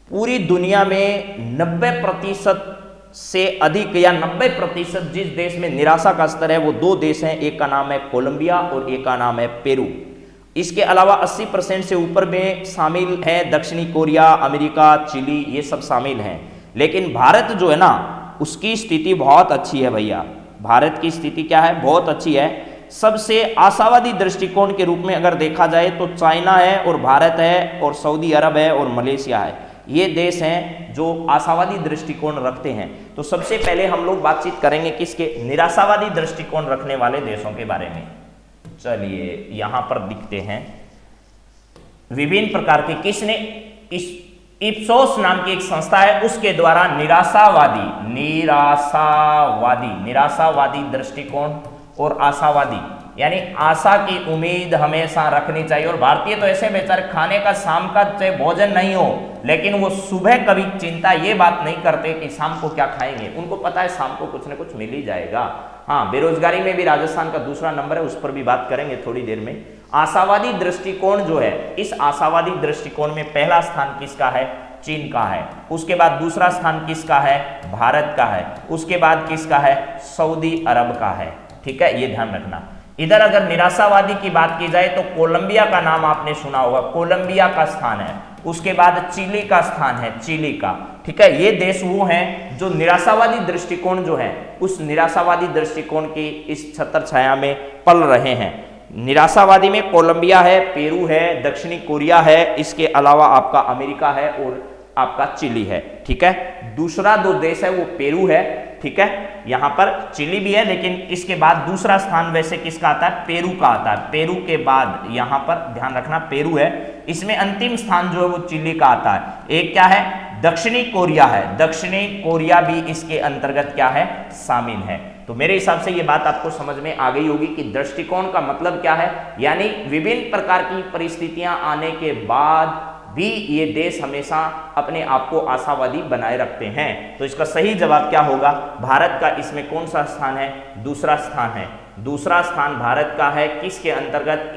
[SPEAKER 1] पूरी दुनिया में 90% से अधिक या 90% जिस देश में निराशा का स्तर है वो दो देश हैं, एक का नाम है कोलंबिया और एक का नाम है पेरू। इसके अलावा 80% से ऊपर में शामिल है दक्षिणी कोरिया, अमेरिका, चिली, ये सब शामिल हैं। लेकिन भारत जो है ना, उसकी स्थिति बहुत अच्छी है भैया। भारत की स्थिति क्या है? बहुत अच्छी है। सबसे आशावादी दृष्टिकोण के रूप में अगर देखा जाए तो चाइना है और भारत है और सऊदी अरब है और मलेशिया है। ये देश हैं जो आशावादी दृष्टिकोण रखते हैं। तो सबसे पहले हम लोग बातचीत करेंगे किसके? निराशावादी दृष्टिकोण रखने वाले देशों के बारे में। चलिए यहां पर दिखते हैं विभिन्न प्रकार के, किसने, इस इप्सोस नाम की एक संस्था है उसके द्वारा निराशावादी दृष्टिकोण और आशावादी, यानी आशा की उम्मीद हमेशा रखनी चाहिए। और भारतीय तो ऐसे बेचारे खाने का शाम का चाहे भोजन नहीं हो, लेकिन वो सुबह कभी चिंता ये बात नहीं करते कि शाम को क्या खाएंगे। उनको पता है शाम को कुछ ना कुछ मिल ही जाएगा। हाँ, बेरोजगारी में भी राजस्थान का दूसरा नंबर है, उस पर भी बात करेंगे थोड़ी देर में। आशावादी दृष्टिकोण जो है, इस आशावादी दृष्टिकोण में पहला स्थान किसका है? चीन का है। उसके बाद दूसरा स्थान किसका है? भारत का है। उसके बाद किसका है? सऊदी अरब का है। ठीक है, ये ध्यान रखना। इधर अगर निराशावादी की बात की जाए तो कोलंबिया का नाम आपने सुना होगा, कोलंबिया का स्थान है। उसके बाद चिली का स्थान है, चिली का। ठीक है, ये देश वो हैं जो निराशावादी दृष्टिकोण जो है उस निराशावादी दृष्टिकोण की इस छत्र छाया में पल रहे हैं। निराशावादी में कोलंबिया है, पेरू है, दक्षिणी कोरिया है, इसके अलावा आपका अमेरिका है और आपका चिली है। ठीक है, दूसरा दो देश है वो पेरू है। ठीक है, यहां पर चिली भी है, लेकिन इसके बाद दूसरा स्थान वैसे किसका आता है? पेरू का आता है। पेरू के बाद यहां पर ध्यान रखना पेरू है, इसमें अंतिम स्थान जो है वो चिली का आता है। एक क्या है? दक्षिणी कोरिया है। दक्षिणी कोरिया भी इसके अंतर्गत क्या है? शामिल है। तो मेरे हिसाब से ये बात आपको समझ में आ गई होगी कि दृष्टिकोण का मतलब क्या है, यानी विभिन्न प्रकार की परिस्थितियां आने के बाद भी ये देश हमेशा अपने आप को आशावादी बनाए रखते हैं। तो इसका सही जवाब क्या होगा? भारत का इसमें कौन सा स्थान है? दूसरा स्थान है। दूसरा स्थान भारत का है। किसके अंतर्गत?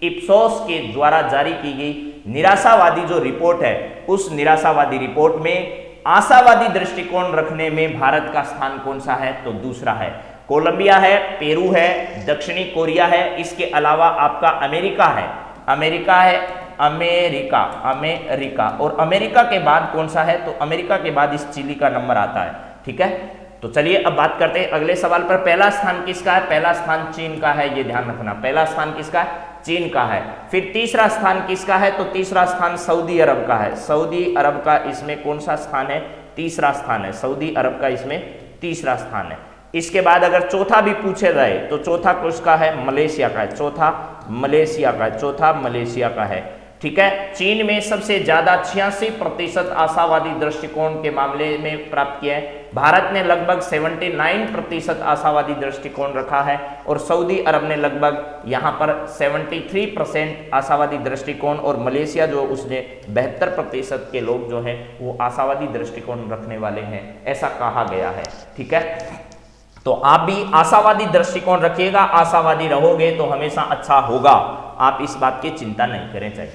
[SPEAKER 1] इप्सोस के द्वारा जारी की गई निराशावादी जो रिपोर्ट है, उस निराशावादी रिपोर्ट में आशावादी दृष्टिकोण रखने में भारत का स्थान कौन सा है? तो दूसरा है। कोलंबिया है, पेरू है, दक्षिणी कोरिया है, इसके अलावा आपका अमेरिका है। अमेरिका है, अमेरिका और अमेरिका के बाद कौन सा है? तो अमेरिका के बाद इस चिली का नंबर आता है। ठीक है, तो चलिए अब बात करते हैं अगले सवाल पर। पहला स्थान किसका है? पहला स्थान चीन का है, ये ध्यान रखना। पहला स्थान किसका है? चीन का है। फिर तीसरा स्थान किसका है? तो तीसरा स्थान सऊदी अरब का है। सऊदी अरब का इसमें कौन सा स्थान है? तीसरा स्थान है। सऊदी अरब का इसमें तीसरा स्थान है। इसके बाद अगर चौथा भी पूछे जाए तो चौथा किसका है? मलेशिया का है। चौथा मलेशिया का है। चौथा मलेशिया का है। ठीक है, चीन में सबसे ज्यादा 86% आशावादी दृष्टिकोण के मामले में प्राप्त किया है। भारत ने लगभग 79% आशावादी दृष्टिकोण रखा है और सऊदी अरब ने लगभग यहां पर 73% आशावादी दृष्टिकोण, और मलेशिया जो उसने 72% के लोग जो है वो आशावादी दृष्टिकोण रखने वाले हैं, ऐसा कहा गया है। ठीक है, तो आप भी आशावादी दृष्टिकोण रखिएगा, आशावादी रहोगे तो हमेशा अच्छा होगा, आप इस बात की चिंता नहीं करें। चाहिए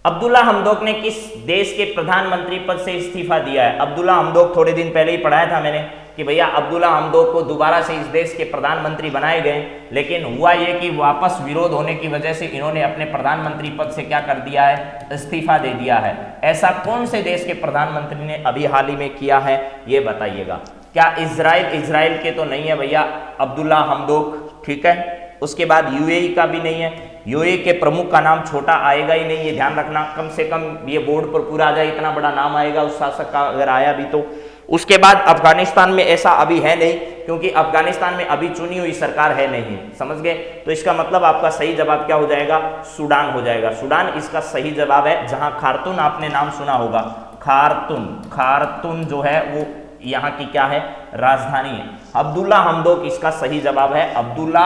[SPEAKER 1] अब्दुल्ला हमदोक ने किस देश के प्रधानमंत्री पद से इस्तीफा दिया है? अब्दुल्ला हमदोक थोड़े दिन पहले ही पढ़ाया था मैंने कि भैया अब्दुल्ला हमदोक को दोबारा से इस देश के प्रधानमंत्री बनाए गए, लेकिन हुआ ये कि वापस विरोध होने की वजह से इन्होंने अपने प्रधानमंत्री पद से क्या कर दिया है? इस्तीफा दे दिया है। ऐसा कौन से देश के प्रधानमंत्री ने अभी हाल ही में किया है, ये बताइएगा। क्या इजराइल के तो नहीं है भैया अब्दुल्ला हमदोक। ठीक है, उसके बाद यूएई का भी नहीं है। यूएई के प्रमुख का नाम छोटा आएगा ही नहीं, ये ध्यान रखना। कम से कम ये बोर्ड पर पूरा आ जाए, इतना बड़ा नाम आएगा उस शासक का अगर आया भी तो। उसके बाद अफगानिस्तान में ऐसा अभी है नहीं, क्योंकि अफगानिस्तान में अभी चुनी हुई सरकार है नहीं। समझ गए? तो इसका मतलब आपका सही जवाब क्या हो जाएगा? सूडान हो जाएगा। सूडान इसका सही जवाब है, जहां खार्तून आपने नाम सुना होगा। खार्तून जो है वो यहाँ की क्या है? राजधानी है। अब्दुल्ला हमदोक इसका सही जवाब है। अब्दुल्ला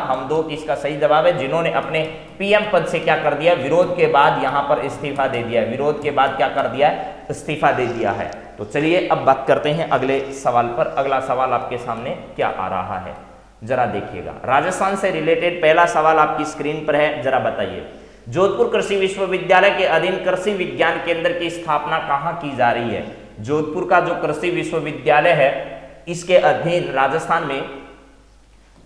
[SPEAKER 1] हमदोक इसका सही जवाब है, जिन्होंने अपने पीएम पद से क्या कर दिया? विरोध के बाद यहाँ पर इस्तीफा दे दिया है। विरोध के बाद क्या कर दिया है? इस्तीफा दे दिया है। तो चलिए अब बात करते हैं अगले सवाल पर। अगला सवाल आपके सामने क्या आ रहा है? जरा देखिएगा। राजस्थान से रिलेटेड पहला सवाल आपकी स्क्रीन पर है, जरा बताइए। जोधपुर कृषि विश्वविद्यालय के अधीन कृषि विज्ञान केंद्र की स्थापना कहां की जा रही है? जोधपुर का जो कृषि विश्वविद्यालय है, इसके अधीन राजस्थान में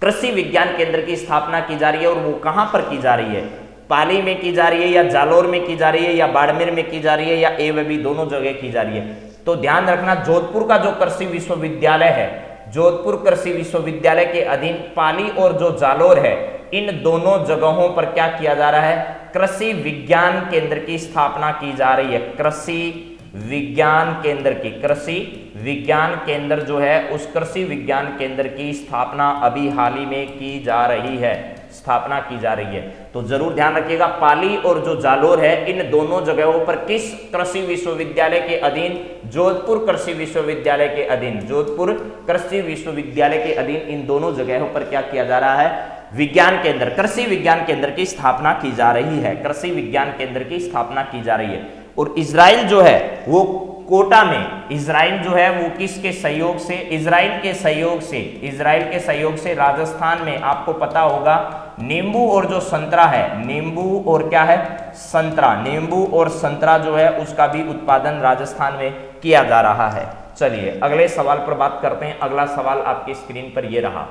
[SPEAKER 1] कृषि विज्ञान केंद्र की स्थापना की जा रही है, और वो कहां पर की जा रही है? पाली में की जा रही है, या जालोर में की जा रही है, या बाड़मेर में की जा रही है, या ए व बी दोनों जगह की जा रही है? तो ध्यान रखना, जोधपुर का जो कृषि विश्वविद्यालय है, जोधपुर कृषि विश्वविद्यालय के अधीन पाली और जो जालोर है, इन दोनों जगहों पर क्या किया जा रहा है? कृषि विज्ञान केंद्र की स्थापना की जा रही है। कृषि विज्ञान केंद्र की, कृषि विज्ञान केंद्र जो है, उस कृषि विज्ञान केंद्र की स्थापना अभी हाल ही में की जा रही है, स्थापना की जा रही है। तो जरूर ध्यान रखिएगा, पाली और जो जालोर है, इन दोनों जगहों पर किस कृषि विश्वविद्यालय के अधीन? जोधपुर कृषि विश्वविद्यालय के अधीन, जोधपुर कृषि विश्वविद्यालय के अधीन इन दोनों जगहों पर क्या किया जा रहा है? विज्ञान केंद्र, कृषि विज्ञान केंद्र की स्थापना की जा रही है। कृषि विज्ञान केंद्र की स्थापना की जा रही है। और इजराइल जो है वो कोटा में, इजराइल जो है वो किसके सहयोग से? इजराइल के सहयोग से, इजराइल के सहयोग से राजस्थान में आपको पता होगा नींबू और जो संतरा है, नींबू और क्या है? संतरा, नींबू और संतरा जो है उसका भी उत्पादन राजस्थान में किया जा रहा है। चलिए अगले सवाल पर बात करते हैं। अगला सवाल आपकी स्क्रीन पर यह रहा।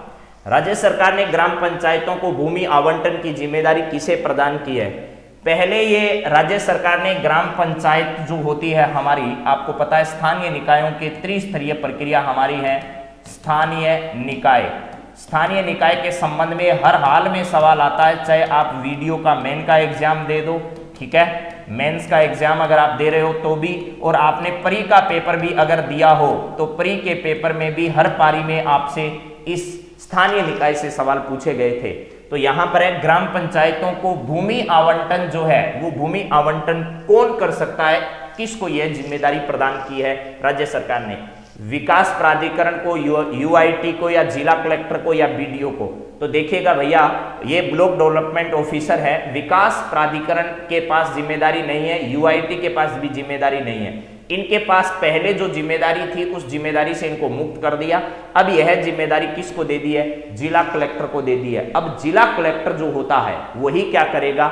[SPEAKER 1] राज्य सरकार ने ग्राम पंचायतों को भूमि आवंटन की जिम्मेदारी किसे प्रदान की है? पहले ये राज्य सरकार ने ग्राम पंचायत जो होती है हमारी, आपको पता है स्थानीय निकायों की त्रिस्तरीय प्रक्रिया हमारी है। स्थानीय निकाय, स्थानीय निकाय के संबंध में हर हाल में सवाल आता है, चाहे आप वीडियो का मेन का एग्जाम दे दो, ठीक है, मेंस का एग्जाम अगर आप दे रहे हो तो भी, और आपने प्री का पेपर भी अगर दिया हो तो प्री के पेपर में भी हर पारी में आपसे इस स्थानीय निकाय से सवाल पूछे गए थे। तो यहां पर है ग्राम पंचायतों को भूमि आवंटन जो है, वो भूमि आवंटन कौन कर सकता है? किसको यह जिम्मेदारी प्रदान की है राज्य सरकार ने? विकास प्राधिकरण को, यूआईटी को, या जिला कलेक्टर को, या बीडीओ को? तो देखिएगा भैया, ये ब्लॉक डेवलपमेंट ऑफिसर है, विकास प्राधिकरण के पास जिम्मेदारी नहीं है, यूआईटी के पास भी जिम्मेदारी नहीं है। इनके पास पहले जो जिम्मेदारी थी उस जिम्मेदारी से इनको मुक्त कर दिया। अब यह जिम्मेदारी किसको दे दी है? जिला कलेक्टर को दे दी है। अब जिला कलेक्टर जो होता है वही क्या करेगा?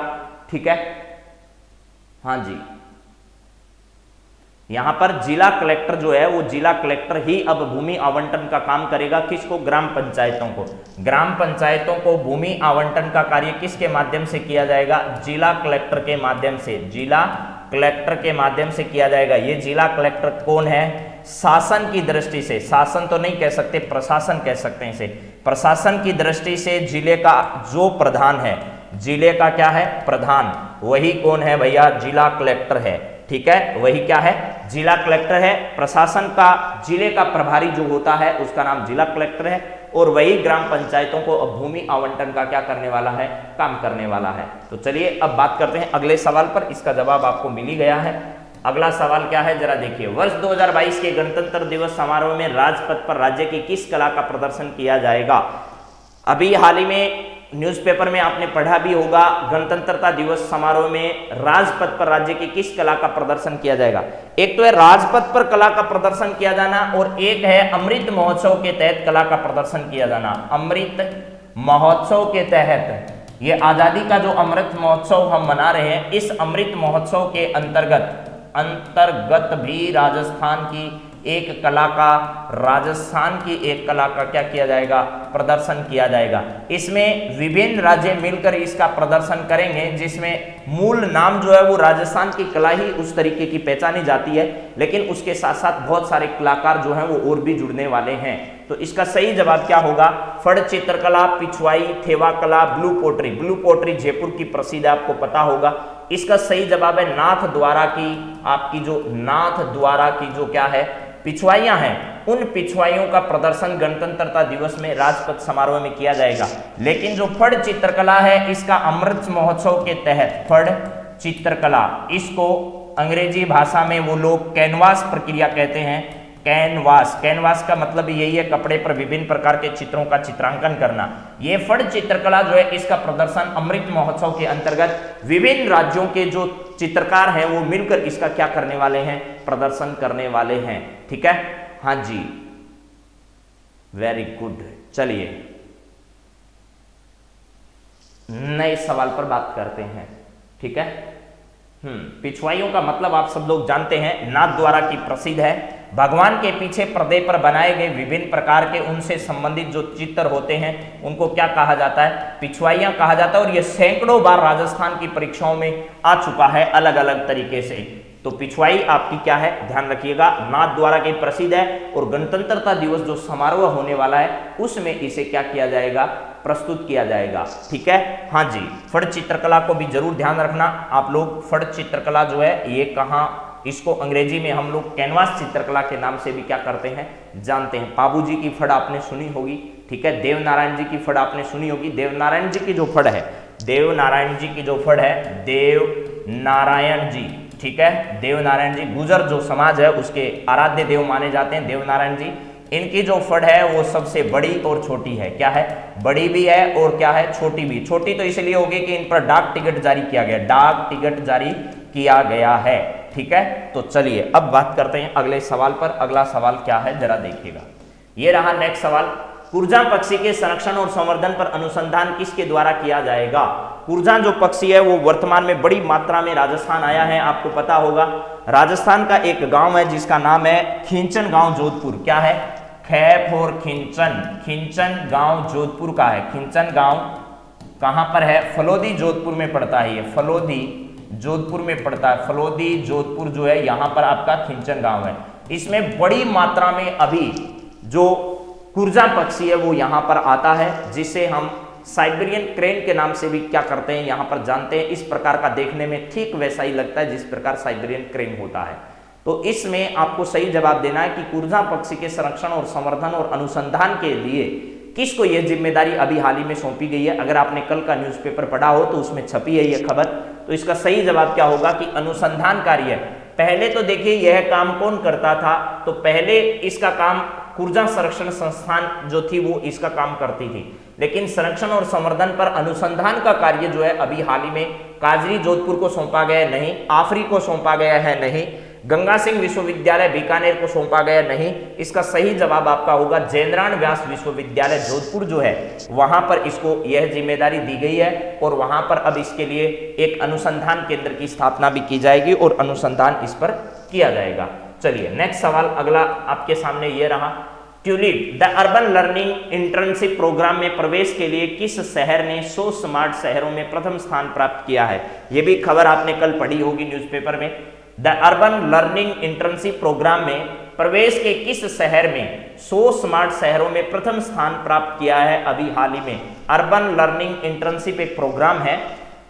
[SPEAKER 1] ठीक है, हाँ जी, यहां पर जिला कलेक्टर जो है वो जिला कलेक्टर ही अब भूमि आवंटन का काम करेगा। किसको? ग्राम पंचायतों को। ग्राम पंचायतों को भूमि आवंटन का कार्य किसके माध्यम से किया जाएगा? जिला कलेक्टर के माध्यम से, जिला कलेक्टर के माध्यम से किया जाएगा। ये जिला कलेक्टर कौन है? शासन की दृष्टि से, शासन तो नहीं कह सकते, प्रशासन कह सकते हैं इसे। प्रशासन की दृष्टि से जिले का जो प्रधान है, जिले का क्या है? प्रधान, वही कौन है भैया? जिला कलेक्टर है। ठीक है, वही क्या है? जिला कलेक्टर है। प्रशासन का, जिले का प्रभारी जो होता है उसका नाम जिला कलेक्टर है, और वही ग्राम पंचायतों को अब भूमि आवंटन का क्या करने वाला है? काम करने वाला है। तो चलिए अब बात करते हैं अगले सवाल पर। इसका जवाब आपको मिल ही गया है। अगला सवाल क्या है जरा देखिए। वर्ष 2022 के गणतंत्र दिवस समारोह में राजपथ पर राज्य की किस कला का प्रदर्शन किया जाएगा? अभी हाल ही में न्यूज़पेपर में आपने पढ़ा भी होगा, गणतंत्रता दिवस समारोह में राजपथ पर राज्य की किस कला का प्रदर्शन किया जाएगा। एक तो है राजपथ पर कला का प्रदर्शन किया जाना, और एक है अमृत महोत्सव के तहत कला का प्रदर्शन किया जाना। अमृत महोत्सव के तहत, ये आजादी का जो अमृत महोत्सव हम मना रहे हैं, इस अमृत महोत्सव के अंतर्गत भी राजस्थान की एक कला का, राजस्थान की एक कला का क्या किया जाएगा? प्रदर्शन किया जाएगा। इसमें विभिन्न राज्य मिलकर इसका प्रदर्शन करेंगे, जिसमें मूल नाम जो है वो राजस्थान की कला ही उस तरीके की पहचानी जाती है, लेकिन उसके साथ साथ बहुत सारे कलाकार जो हैं वो और भी जुड़ने वाले हैं। तो इसका सही जवाब क्या होगा? फड़ चित्रकला, पिछवाई, थेवा कला, blue pottery. Blue pottery Jaipur की प्रसिद्ध, आपको पता होगा। इसका सही जवाब है नाथ द्वारा की, आपकी जो नाथ द्वारा की जो क्या है? पिछवाइयां हैं, उन पिछवाइयों का प्रदर्शन गणतंत्रता दिवस में राजपथ समारोह में किया जाएगा। लेकिन जो फड़ चित्रकला है, इसका अमृत महोत्सव के तहत फड़ चित्रकला, इसको अंग्रेजी भाषा में वो लोग कैनवास प्रक्रिया कहते हैं। कैनवास, कैनवास का मतलब यही है कपड़े पर विभिन्न प्रकार के चित्रों का चित्रांकन करना। ये फड़ चित्रकला जो है, इसका प्रदर्शन अमृत महोत्सव के अंतर्गत विभिन्न राज्यों के जो चित्रकार हैं वो मिलकर इसका क्या करने वाले हैं? प्रदर्शन करने वाले हैं। ठीक है, हाँ जी, वेरी गुड। चलिए नए सवाल पर बात करते हैं। ठीक है, पिछवाइयों का मतलब आप सब लोग जानते हैं, नाथ द्वारा की प्रसिद्ध है। भगवान के पीछे पर्दे पर बनाए गए विभिन्न प्रकार के उनसे संबंधित जो चित्र होते हैं उनको क्या कहा जाता है, पिछवाइयां कहा जाता है। और यह सैकड़ों बार राजस्थान की परीक्षाओं में आ चुका है अलग अलग तरीके से। तो पिछवाई आपकी क्या है, ध्यान रखिएगा, नाथ द्वारा की प्रसिद्ध है। और गणतंत्रता दिवस जो समारोह होने वाला है उसमें इसे क्या किया जाएगा, प्रस्तुत किया जाएगा। ठीक है, हाँ जी, फड़ चित्रकला को भी जरूर ध्यान रखना आप लोग। फड़ चित्रकला जो है ये कहाँ, इसको अंग्रेजी में हम लोग कैनवास चित्रकला के नाम से भी क्या करते हैं, जानते हैं। पाबू जी की फड़ आपने सुनी होगी। ठीक है, देवनारायण जी की फड़ आपने सुनी होगी। देवनारायण जी की जो फड़ है, देवनारायण जी की जो फड़ है, देवनारायण जी, ठीक है, देवनारायण जी गुर्जर जो समाज है उसके आराध्य देव माने जाते हैं देवनारायण जी। इनकी जो फड़ है वो सबसे बड़ी और छोटी है। क्या है, बड़ी भी है और क्या है, छोटी भी। छोटी तो इसलिए होगी कि इन पर डाक टिकट जारी किया गया, डाक टिकट जारी किया गया है। ठीक है, तो चलिए अब बात करते हैं अगले सवाल पर। अगला सवाल क्या है जरा देखिएगा, ये रहा नेक्स्ट सवाल। कुरजा पक्षी के संरक्षण और संवर्धन पर अनुसंधान किसके द्वारा किया जाएगा। कुरजा जो पक्षी है वो वर्तमान में बड़ी मात्रा में राजस्थान आया है, आपको पता होगा। राजस्थान का एक गांव है जिसका नाम है खिंचन गांव जोधपुर। क्या है, खैफ और खिंचन, खिंचन गांव जोधपुर का है। खिंचन गांव कहां पर है, फलोदी जोधपुर में पड़ता है। ये फलोदी जोधपुर में पड़ता है। फलोदी जोधपुर जो है यहां पर आपका खिंचन गांव है। इसमें बड़ी मात्रा में अभी जो कुरजा पक्षी है वो यहां पर आता है, जिसे हम साइबेरियन क्रेन के नाम से भी क्या करते हैं यहां पर जानते हैं। इस प्रकार का देखने में ठीक वैसा ही लगता है जिस प्रकार साइबेरियन क्रेन होता है। तो इसमें आपको सही जवाब देना है कि कुरजा पक्षी के संरक्षण और संवर्धन और अनुसंधान के लिए किसको यह जिम्मेदारी अभी हाल ही में सौंपी गई है। अगर आपने कल का न्यूज़पेपर पढ़ा हो तो उसमें छपी है यह खबर। तो इसका सही जवाब क्या होगा कि अनुसंधान कार्य। पहले तो देखिए यह काम कौन करता था, तो पहले इसका काम कुरजा संरक्षण संस्थान जो थी वो इसका काम करती थी, लेकिन संरक्षण और संवर्धन पर अनुसंधान का कार्य जो है अभी हाल ही में काजरी जोधपुर को सौंपा गया नहीं, आफरी को सौंपा गया है नहीं, गंगा सिंह विश्वविद्यालय बीकानेर को सौंपा गया नहीं। इसका सही जवाब आपका होगा जयेंद्रान व्यास विश्वविद्यालय जोधपुर जो है वहां पर इसको यह जिम्मेदारी दी गई है। और वहां पर अब इसके लिए एक अनुसंधान केंद्र की स्थापना भी की जाएगी और अनुसंधान इस पर किया जाएगा। चलिए नेक्स्ट सवाल अगला आपके सामने ये रहा। TULIP the urban learning internship programme में प्रवेश के लिए किस शहर ने 100 स्मार्ट शहरों में प्रथम स्थान प्राप्त किया है। यह भी खबर आपने कल पढ़ी होगी न्यूज़पेपर में। The urban learning internship programme में प्रवेश के किस शहर में 100 स्मार्ट शहरों में प्रथम स्थान प्राप्त किया है अभी हाल ही में। अर्बन लर्निंग इंटर्नशिप एक प्रोग्राम है,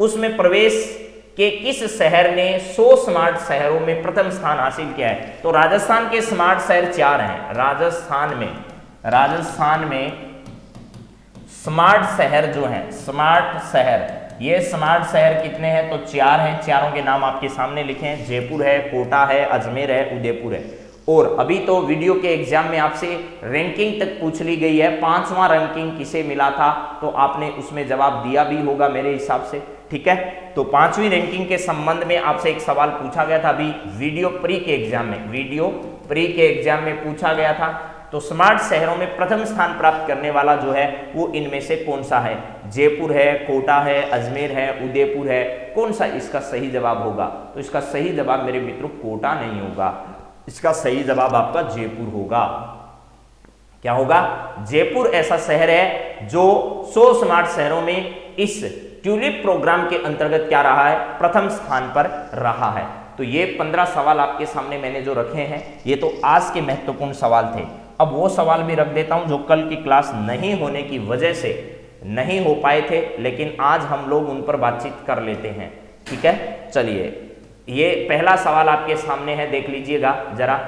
[SPEAKER 1] उसमें प्रवेश के किस शहर ने 100 स्मार्ट शहरों में प्रथम स्थान हासिल किया है। तो राजस्थान के स्मार्ट शहर 4 हैं। राजस्थान में स्मार्ट शहर जो हैं, स्मार्ट शहर, ये स्मार्ट शहर कितने हैं, तो 4 हैं। चारों के नाम आपके सामने लिखे हैं, जयपुर है, कोटा है, अजमेर है, उदयपुर है। और अभी तो वीडियो के एग्जाम में आपसे रैंकिंग तक पूछ ली गई है, 5वां रैंकिंग किसे मिला था, तो आपने उसमें जवाब दिया भी होगा मेरे हिसाब से। ठीक है, तो 5वीं रैंकिंग के संबंध में आपसे एक सवाल पूछा गया था अभी वीडियो प्री के एग्जाम में पूछा गया था। तो स्मार्ट शहरों में प्रथम स्थान प्राप्त करने वाला जो है वो इनमें से कौन सा है। जयपुर है, कोटा है, अजमेर है, उदयपुर है, कौन सा इसका सही जवाब होगा। तो इसका सही जवाब मेरे मित्रों कोटा नहीं होगा, इसका सही जवाब आपका जयपुर होगा। क्या होगा, जयपुर ऐसा शहर है जो 100 स्मार्ट शहरों में इस ट्यूलिप प्रोग्राम के अंतर्गत क्या रहा है, प्रथम स्थान पर रहा है। तो ये 15 सवाल आपके सामने मैंने जो रखे हैं ये तो आज के महत्वपूर्ण सवाल थे। अब वो सवाल भी रख देता हूं जो कल की क्लास नहीं होने की वजह से नहीं हो पाए थे, लेकिन आज हम लोग उन पर बातचीत कर लेते हैं। ठीक है, चलिए ये पहला सवाल आपके सामने है, देख लीजिएगा जरा।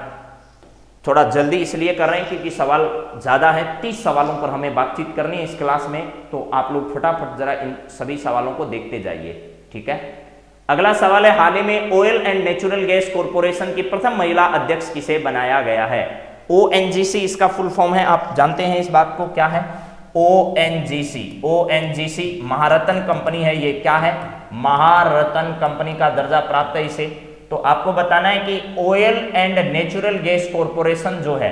[SPEAKER 1] थोड़ा जल्दी इसलिए कर रहे हैं क्योंकि सवाल ज़्यादा है, 30 सवालों पर हमें बातचीत करनी है इस क्लास में। तो आप लोग फटाफट जरा इन सभी सवालों को देखते जाइए। ठीक है, अगला सवाल है, हाल ही में oil and natural gas corporation की प्रथम महिला अध्यक्ष किसे बनाया गया है। ONGC इसका फुल फॉर्म है, आप जानते हैं इस बात को, क्या है ONGC महारत्न कंपनी है। ये क्या है, महारत्न कंपनी का दर्जा प्राप्त है इसे। तो आपको बताना है कि oil and natural gas corporation जो है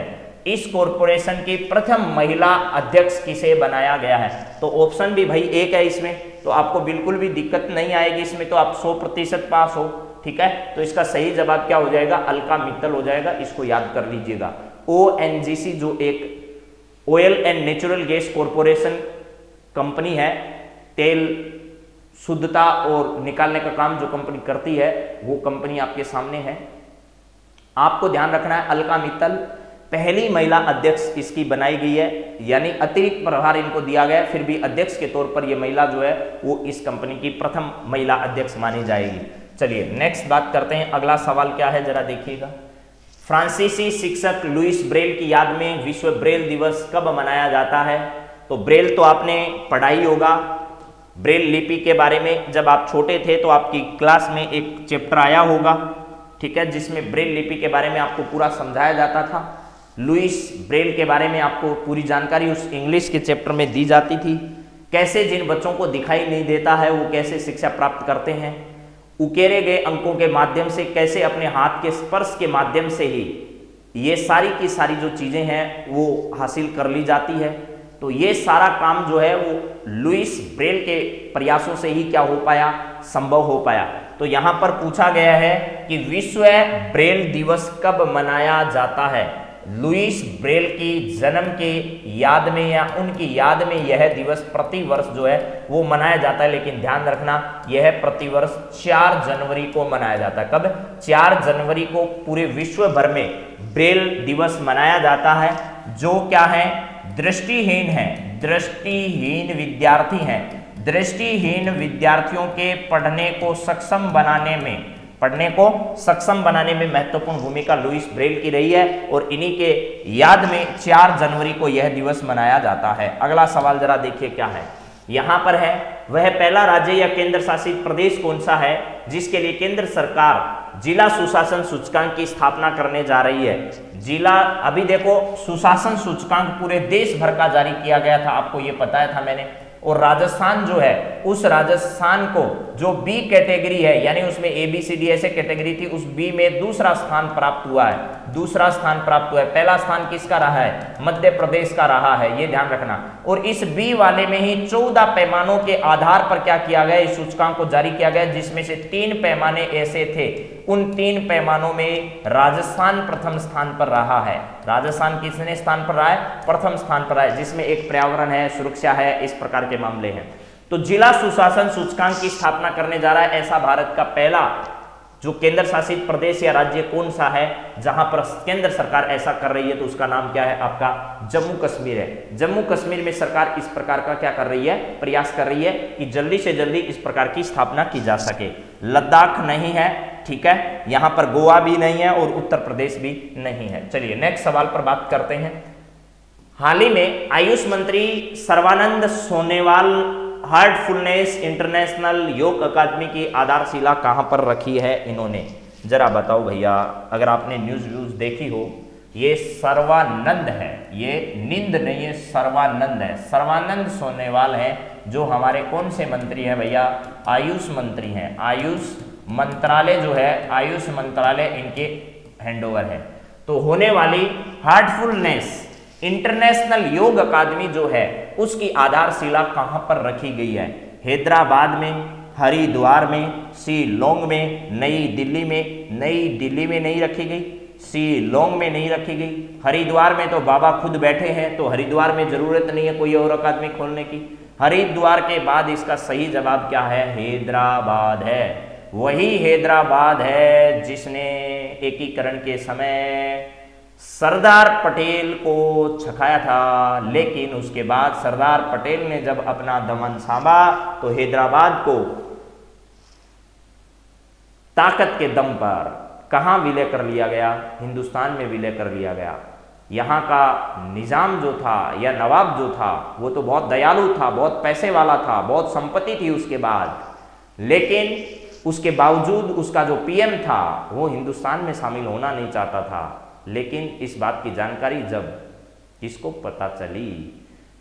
[SPEAKER 1] इस कॉरपोरेशन की प्रथम महिला अध्यक्ष किसे बनाया गया है? तो ऑप्शन भी भाई एक है इसमें, तो आपको बिल्कुल भी दिक्कत नहीं आएगी इसमें, तो आप 100% पास हो। ठीक है, तो इसका सही जवाब क्या हो जाएगा? अलका मित्तल हो जाएगा, इसको याद कर लीजिएगा। ONGC जो एक oil and natural gas corporation company है, तेल शुद्धता और निकालने का काम जो कंपनी करती है, वो कंपनी आपके सामने है। आपको ध्यान रखना है अलका मित्तल पहली महिला अध्यक्ष इसकी बनाई गई है, यानी अतिरिक्त प्रभार इनको दिया गया, फिर भी अध्यक्ष के तौर पर यह महिला जो है वो इस कंपनी की प्रथम महिला अध्यक्ष मानी जाएगी। चलिए नेक्स्ट बात करते हैं, अगला सवाल क्या है जरा देखिएगा। फ्रांसीसी शिक्षक लुइस ब्रेल की याद में विश्व ब्रेल दिवस कब मनाया जाता है? तो ब्रेल तो आपने पढ़ा ही होगा, ब्रेल लिपि के बारे में जब आप छोटे थे तो आपकी क्लास में एक चैप्टर आया होगा, ठीक है, जिसमें ब्रेल लिपि के बारे में आपको पूरा समझाया जाता था। लुइस ब्रेल के बारे में आपको पूरी जानकारी उस इंग्लिश के चैप्टर में दी जाती थी। कैसे जिन बच्चों को दिखाई नहीं देता है वो कैसे शिक्षा प्राप्त करते हैं, उकेरे गए अंकों के माध्यम से, कैसे अपने हाथ के स्पर्श के माध्यम से ही ये सारी की सारी जो चीजें हैं वो हासिल कर ली जाती है। तो ये सारा काम जो है वो लुइस ब्रेल के प्रयासों से ही क्या हो पाया, संभव हो पाया। तो यहां पर पूछा गया है कि विश्व ब्रेल दिवस कब मनाया जाता है? लुइस ब्रेल की जन्म के याद में या उनकी याद में यह दिवस प्रतिवर्ष जो है वो मनाया जाता है, लेकिन ध्यान रखना यह प्रतिवर्ष 4 जनवरी को मनाया जाता है। कब? 4 जनवरी को पूरे विश्व भर में ब्रेल दिवस मनाया जाता है। जो क्या है? दृष्टिहीन है, दृष्टिहीन विद्यार्थी हैं, दृष्टिहीन विद्यार्थियों के पढ़ने को सक्षम बनाने में महत्वपूर्ण भूमिका लुइस ब्रेल की रही है और इन्हीं के याद में 4 जनवरी को यह दिवस मनाया जाता है। अगला सवाल जरा देखिए क्या है, यहां पर है वह पहला राज्य या केंद्र शासित प्रदेश कौन सा है जिसके लिए केंद्र सरकार जिला सुशासन सूचकांक की स्थापना करने जा रही है? जिला, अभी देखो सुशासन सूचकांक पूरे देश भर का जारी किया गया था, आपको ये बताया था मैंने, और राजस्थान जो है उस राजस्थान को जो बी कैटेगरी है, यानी उसमें ABCD ऐसे कैटेगरी थी, उस बी में दूसरा स्थान प्राप्त हुआ है, दूसरा स्थान प्राप्त हुआ है। पहला स्थान किसका रहा है? मध्य प्रदेश का रहा है, ये ध्यान रखना। और इस बी वाले में ही 14 पैमानों के आधार पर क्या किया गया, इस सूचकांक को जारी किया गया, जिसमें से 3 पैमाने ऐसे थे, उन 3 पैमानों में राजस्थान प्रथम स्थान पर रहा है। राजस्थान किसने स्थान पर रहा है? प्रथम स्थान पर रहा है, जिसमें एक पर्यावरण है, सुरक्षा है, इस प्रकार के मामले हैं। तो जिला सुशासन सूचकांक की स्थापना करने जा रहा है ऐसा भारत का पहला जो केंद्र शासित प्रदेश या राज्य कौन सा है जहां पर केंद्र सरकार ऐसा कर रही है? तो उसका नाम क्या है? आपका जम्मू कश्मीर है। जम्मू कश्मीर में सरकार इस प्रकार का क्या कर रही है? प्रयास कर रही है कि जल्दी से जल्दी इस प्रकार की स्थापना की जा सके। लद्दाख नहीं है, ठीक है, यहां पर गोवा भी नहीं है और उत्तर प्रदेश भी नहीं है। चलिए नेक्स्ट सवाल पर बात करते हैं। हाल ही में आयुष मंत्री सर्बानंद सोनोवाल हार्टफुलनेस इंटरनेशनल योग अकादमी की आधारशिला कहां पर रखी है इन्होंने? जरा बताओ भैया, अगर आपने न्यूज देखी हो, ये सर्वानंद है, ये नींद नहीं है, सर्वानंद है। सर्बानंद सोनोवाल है जो हमारे कौन से मंत्री हैं भैया? आयुष मंत्री हैं। आयुष मंत्रालय जो है, आयुष मंत्रालय इनके हैंडओवर है। तो होने वाली हार्टफुलनेस इंटरनेशनल योग अकादमी जो है उसकी आधारशिला कहां पर रखी गई है? हैदराबाद में, हरिद्वार में, शिलोंग में, नई दिल्ली में? नई दिल्ली में नहीं रखी गई, शिलोंग में नहीं रखी गई, हरिद्वार में तो बाबा खुद बैठे हैं, तो हरिद्वार में जरूरत नहीं है कोई और अकादमी खोलने की। हरिद्वार के बाद इसका सही जवाब क्या है? हैदराबाद है। वही हैदराबाद है जिसने एकीकरण के समय सरदार पटेल को छकाया था, लेकिन उसके बाद सरदार पटेल ने जब अपना दमन सांभा तो हैदराबाद को ताकत के दम पर कहां विलय कर लिया गया? हिंदुस्तान में विलय कर लिया गया। यहां का निजाम जो था या नवाब जो था वो तो बहुत दयालु था, बहुत पैसे वाला था, बहुत संपत्ति थी उसके बाद, लेकिन उसके बावजूद उसका जो PM था वो हिंदुस्तान में शामिल होना नहीं चाहता था। लेकिन इस बात की जानकारी जब किसको पता चली?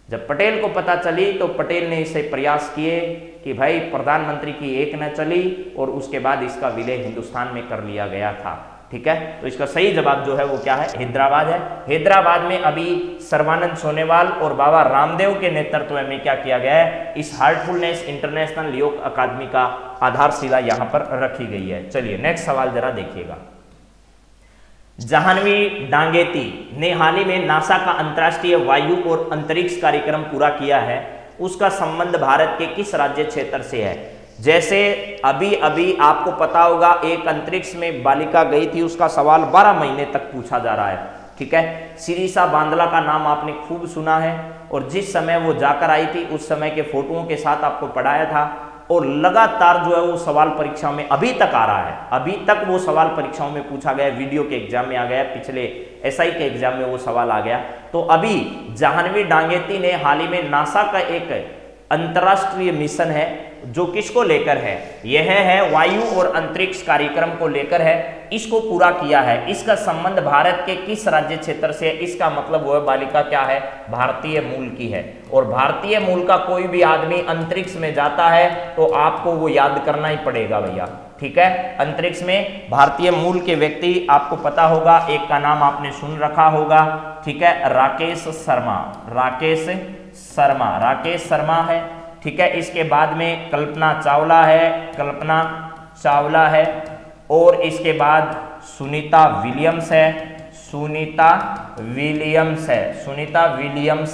[SPEAKER 1] जब पटेल को पता चली तो पटेल ने इसे प्रयास किए कि भाई प्रधानमंत्री की एक न चली और उसके बाद इसका विलय हिंदुस्तान में कर लिया गया था। ठीक है, तो इसका सही जवाब जो है वो क्या है, हैदराबाद है। हैदराबाद में अभी सर्बानंद सोनोवाल और बाबा रामदेव के नेतृत्व में क्या किया गया है, इस हार्टफुलनेस इंटरनेशनल योग अकादमी का आधारशिला यहां पर रखी गई है। चलिए नेक्स्ट सवाल जरा देखिएगा। जाह्नवी डांगेती ने हाल ही में नासा का अंतर्राष्ट्रीय वायु और अंतरिक्ष कार्यक्रम पूरा किया है, उसका संबंध भारत के किस राज्य क्षेत्र से है? जैसे अभी अभी आपको पता होगा एक अंतरिक्ष में बालिका गई थी, उसका सवाल 12 महीने तक पूछा जा रहा है, ठीक है। सिरिसा बांदला का नाम आपने खूब सुना है, और जिस समय वो जाकर आई थी उस समय के फोटोओं के साथ आपको पढ़ाया था, और लगातार जो है वो सवाल परीक्षा में अभी तक आ रहा है, अभी तक वो सवाल परीक्षाओं में पूछा गया, वीडियो के एग्जाम में आ गया, पिछले एसआई के एग्जाम में वो सवाल आ गया। तो अभी जाह्नवी डांगेती ने हाल ही में नासा का एक अंतर्राष्ट्रीय मिशन है जो किसको लेकर है, यह है वायु और अंतरिक्ष कार्यक्रम को लेकर है, इसको पूरा किया है। इसका संबंध भारत के किस राज्य क्षेत्र से है? इसका मतलब वो बालिका क्या है, भारतीय मूल की है। और भारतीय मूल का कोई भी आदमी अंतरिक्ष में जाता है तो आपको वो याद करना ही पड़ेगा भैया, ठीक है। अंतरिक्ष में भारतीय मूल के व्यक्ति आपको पता होगा, एक का नाम आपने सुन रखा होगा, ठीक है, राकेश शर्मा, राकेश शर्मा है, ठीक है। इसके बाद में कल्पना चावला है, कल्पना चावला है, और इसके बाद सुनीता विलियम्स है, सुनीता विलियम्स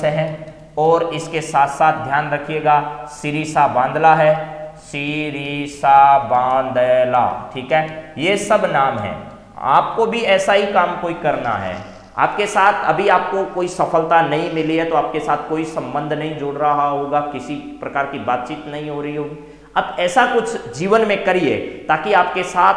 [SPEAKER 1] है, और इसके साथ साथ ध्यान रखिएगा सिरिसा बांदला है, सिरिसा बांदला, ठीक है। ये सब नाम है, आपको भी ऐसा ही काम कोई करना है। आपके साथ अभी आपको कोई सफलता नहीं मिली है तो आपके साथ कोई संबंध नहीं जुड़ रहा होगा, किसी प्रकार की बातचीत नहीं हो रही होगी, अब ऐसा कुछ जीवन में करिए ताकि आपके साथ